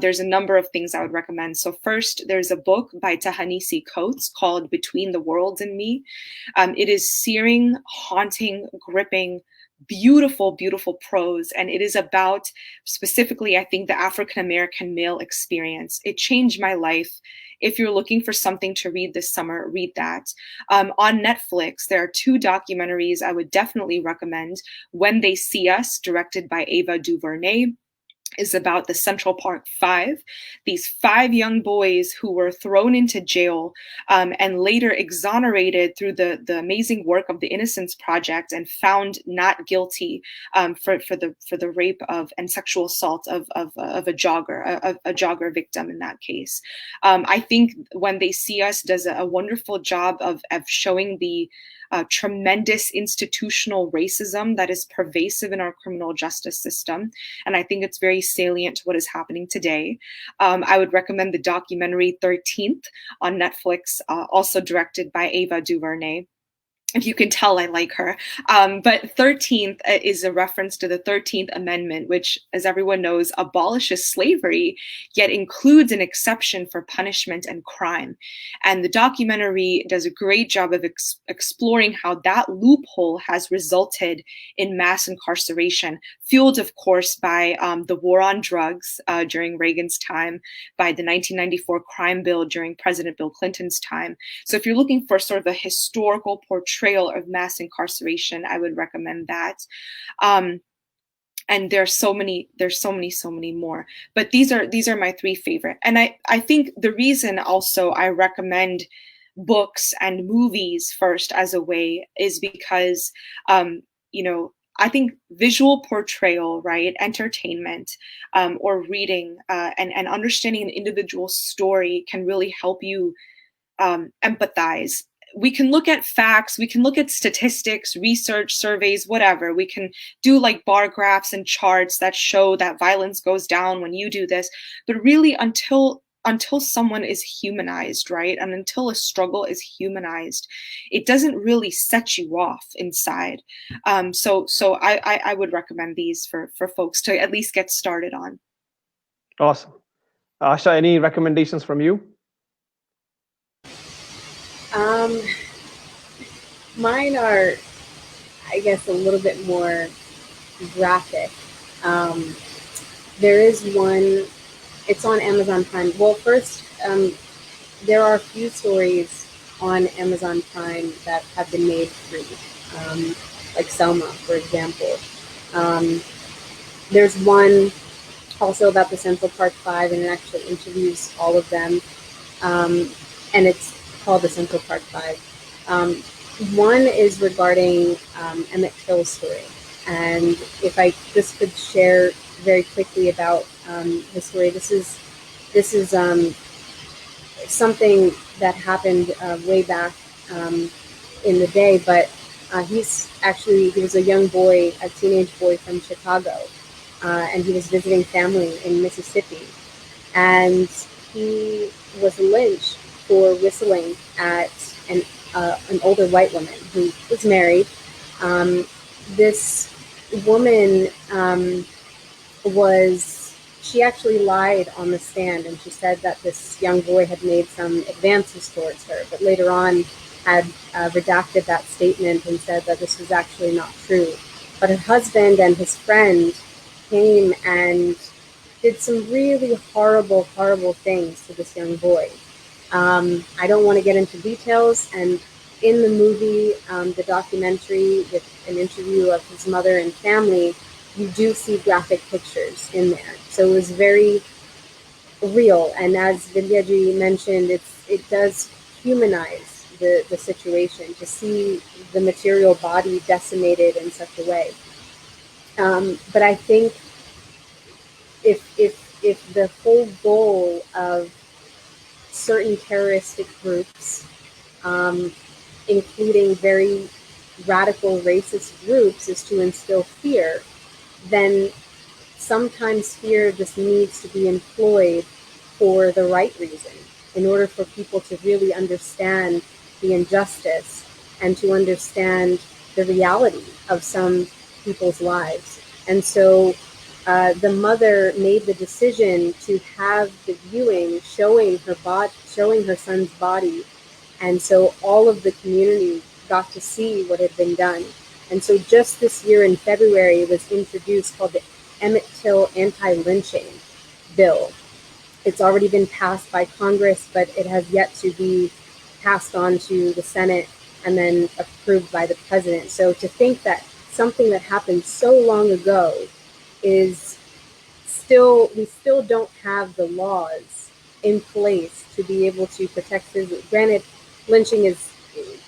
there's a number of things I would recommend. So first, there's a book by Ta-Nehisi Coates called Between the Worlds and Me. It is searing, haunting, gripping, beautiful, beautiful prose. And it is about specifically, I think, the African-American male experience. It changed my life. If you're looking for something to read this summer, read that. On Netflix, there are 2 documentaries I would definitely recommend. When They See Us, directed by Ava DuVernay, is about the Central Park Five, these 5 young boys who were thrown into jail and later exonerated through the amazing work of the Innocence Project and found not guilty for the rape of and sexual assault of a jogger victim in that case. I think When They See Us does a wonderful job of showing the tremendous institutional racism that is pervasive in our criminal justice system. And I think it's very salient to what is happening today. I would recommend the documentary 13th on Netflix, also directed by Ava DuVernay. If you can tell, I like her. But 13th is a reference to the 13th Amendment, which, as everyone knows, abolishes slavery, yet includes an exception for punishment and crime. And the documentary does a great job of exploring how that loophole has resulted in mass incarceration, fueled, of course, by the war on drugs during Reagan's time, by the 1994 crime bill during President Bill Clinton's time. So if you're looking for sort of a historical portrayal of mass incarceration, I would recommend that. And there's so many more. But these are my 3 favorite. And I think the reason also I recommend books and movies first as a way is because I think visual portrayal, right, entertainment, or reading and understanding an individual story can really help you empathize. We can look at facts, we can look at statistics, research, surveys, whatever. We can do like bar graphs and charts that show that violence goes down when you do this. But really, until someone is humanized, right? And until a struggle is humanized, it doesn't really set you off inside. So I would recommend these for folks to at least get started on. Awesome. Asha, any recommendations from you? Mine are, I guess, a little bit more graphic. There is one, it's on Amazon Prime. Well, first, there are a few stories on Amazon Prime that have been made free, like Selma, for example. There's one also about the Central Park Five, and it actually interviews all of them, and it's called the Central Park Five. One is regarding Emmett Till's story, and if I just could share very quickly about his story. This is something that happened way back in the day, but he was a young boy, a teenage boy from Chicago, and he was visiting family in Mississippi, and he was lynched for whistling at an older white woman who was married. This woman she actually lied on the stand, and she said that this young boy had made some advances towards her, but later on had redacted that statement and said that this was actually not true. But her husband and his friend came and did some really horrible, horrible things to this young boy. I don't want to get into details, and in the movie, the documentary with an interview of his mother and family, you do see graphic pictures in there. So it was very real. And as Vindhya mentioned, it does humanize the situation to see the material body decimated in such a way. But I think if the whole goal of certain terroristic groups, including very radical racist groups, is to instill fear, then sometimes fear just needs to be employed for the right reason, in order for people to really understand the injustice and to understand the reality of some people's lives. And so the mother made the decision to have the viewing showing her son's body. And so all of the community got to see what had been done. And so just this year in February, it was introduced called the Emmett Till Anti-Lynching Bill. It's already been passed by Congress, but it has yet to be passed on to the Senate and then approved by the president. So to think that something that happened so long ago is we still don't have the laws in place to be able to protect citizens. Granted, lynching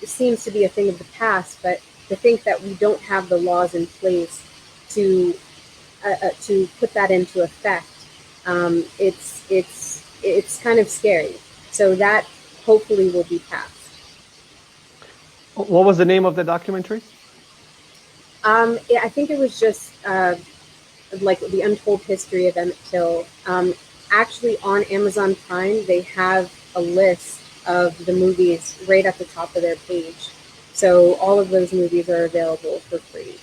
seems to be a thing of the past, but to think that we don't have the laws in place to put that into effect, it's kind of scary. So that hopefully will be passed. What was the name of the documentary? I think it was just like the untold history of Emmett Till. Actually, on Amazon Prime, they have a list of the movies right at the top of their page. So all of those movies are available for free.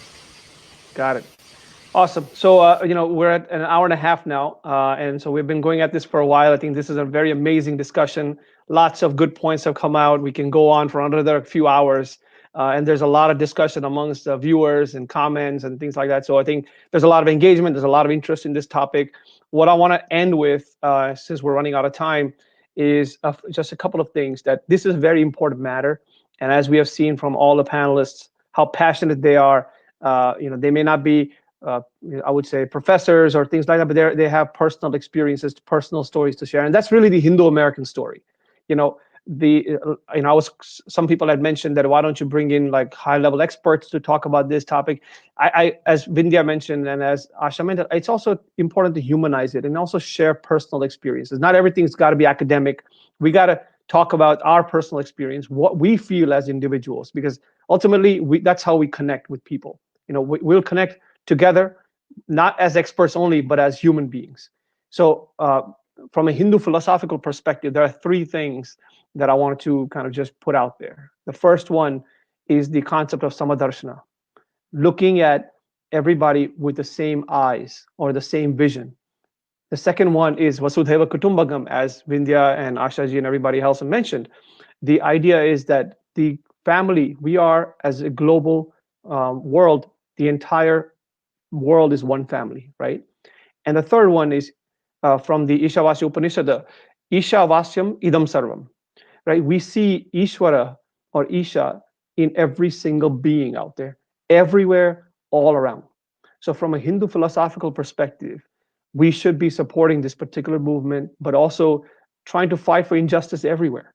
Got it. Awesome. So, we're at an hour and a half now. And so we've been going at this for a while. I think this is a very amazing discussion. Lots of good points have come out. We can go on for another few hours. And there's a lot of discussion amongst the viewers and comments and things like that. So I think there's a lot of engagement. There's a lot of interest in this topic. What I want to end with, since we're running out of time, is just a couple of things. That this is a very important matter. And as we have seen from all the panelists, how passionate they are. They may not be, I would say, professors or things like that, but they have personal experiences, personal stories to share. And that's really the Hindu-American story. Some people had mentioned that why don't you bring in like high-level experts to talk about this topic? I as Vindhya mentioned and as Asha mentioned, it's also important to humanize it and also share personal experiences. Not everything's got to be academic. We got to talk about our personal experience, what we feel as individuals, because ultimately that's how we connect with people. We'll connect together, not as experts only, but as human beings. So from a Hindu philosophical perspective, there are three things that I wanted to kind of just put out there. The first one is the concept of samadarshana, looking at everybody with the same eyes or the same vision. The second one is Vasudhaiva Kutumbakam, as Vindhya and Ashaji and everybody else mentioned. The idea is that the family, we are as a global world, the entire world is one family, right? And the third one is from the Ishavasya Upanishad, Ishavasyam idam sarvam, right? We see Ishvara or Isha in every single being out there, everywhere, all around. So from a Hindu philosophical perspective, we should be supporting this particular movement, but also trying to fight for injustice everywhere,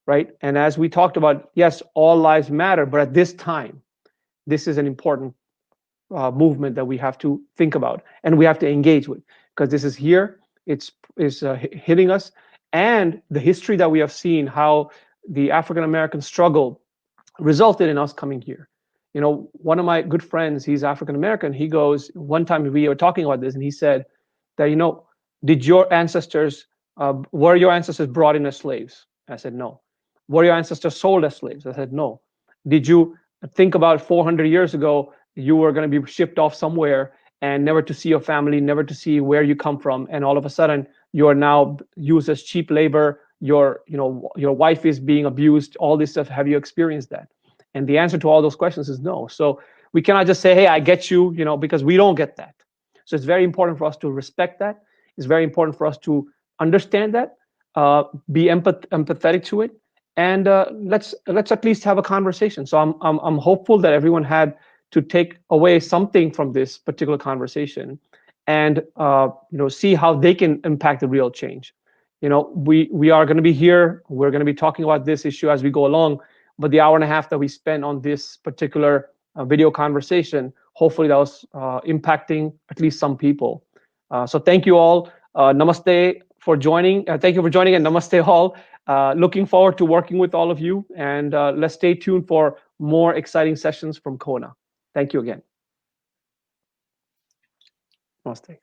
right? And as we talked about, yes, all lives matter, but at this time, this is an important movement that we have to think about and we have to engage with, because this is here, it's hitting us, and the history that we have seen, how the African-American struggle resulted in us coming here. One of my good friends, he's African-American, he goes, one time we were talking about this, and he said that, did your ancestors, were your ancestors brought in as slaves? I said, no. Were your ancestors sold as slaves? I said, no. Did you think about 400 years ago, you were going to be shipped off somewhere and never to see your family, never to see where you come from, and all of a sudden you are now used as cheap labor, your wife is being abused, all this stuff? Have you experienced that? And the answer to all those questions is no. So we cannot just say, hey, I get you, because we don't get that. So it's very important for us to respect that. It's very important for us to understand that, be empathetic to it, and let's at least have a conversation. So I'm hopeful that everyone had to take away something from this particular conversation, and see how they can impact the real change. We are going to be here. We're going to be talking about this issue as we go along. But the hour and a half that we spent on this particular video conversation, hopefully that was impacting at least some people. So thank you all. Namaste for joining. Thank you for joining, and namaste all. Looking forward to working with all of you, and let's stay tuned for more exciting sessions from Kona. Thank you again. Namaste.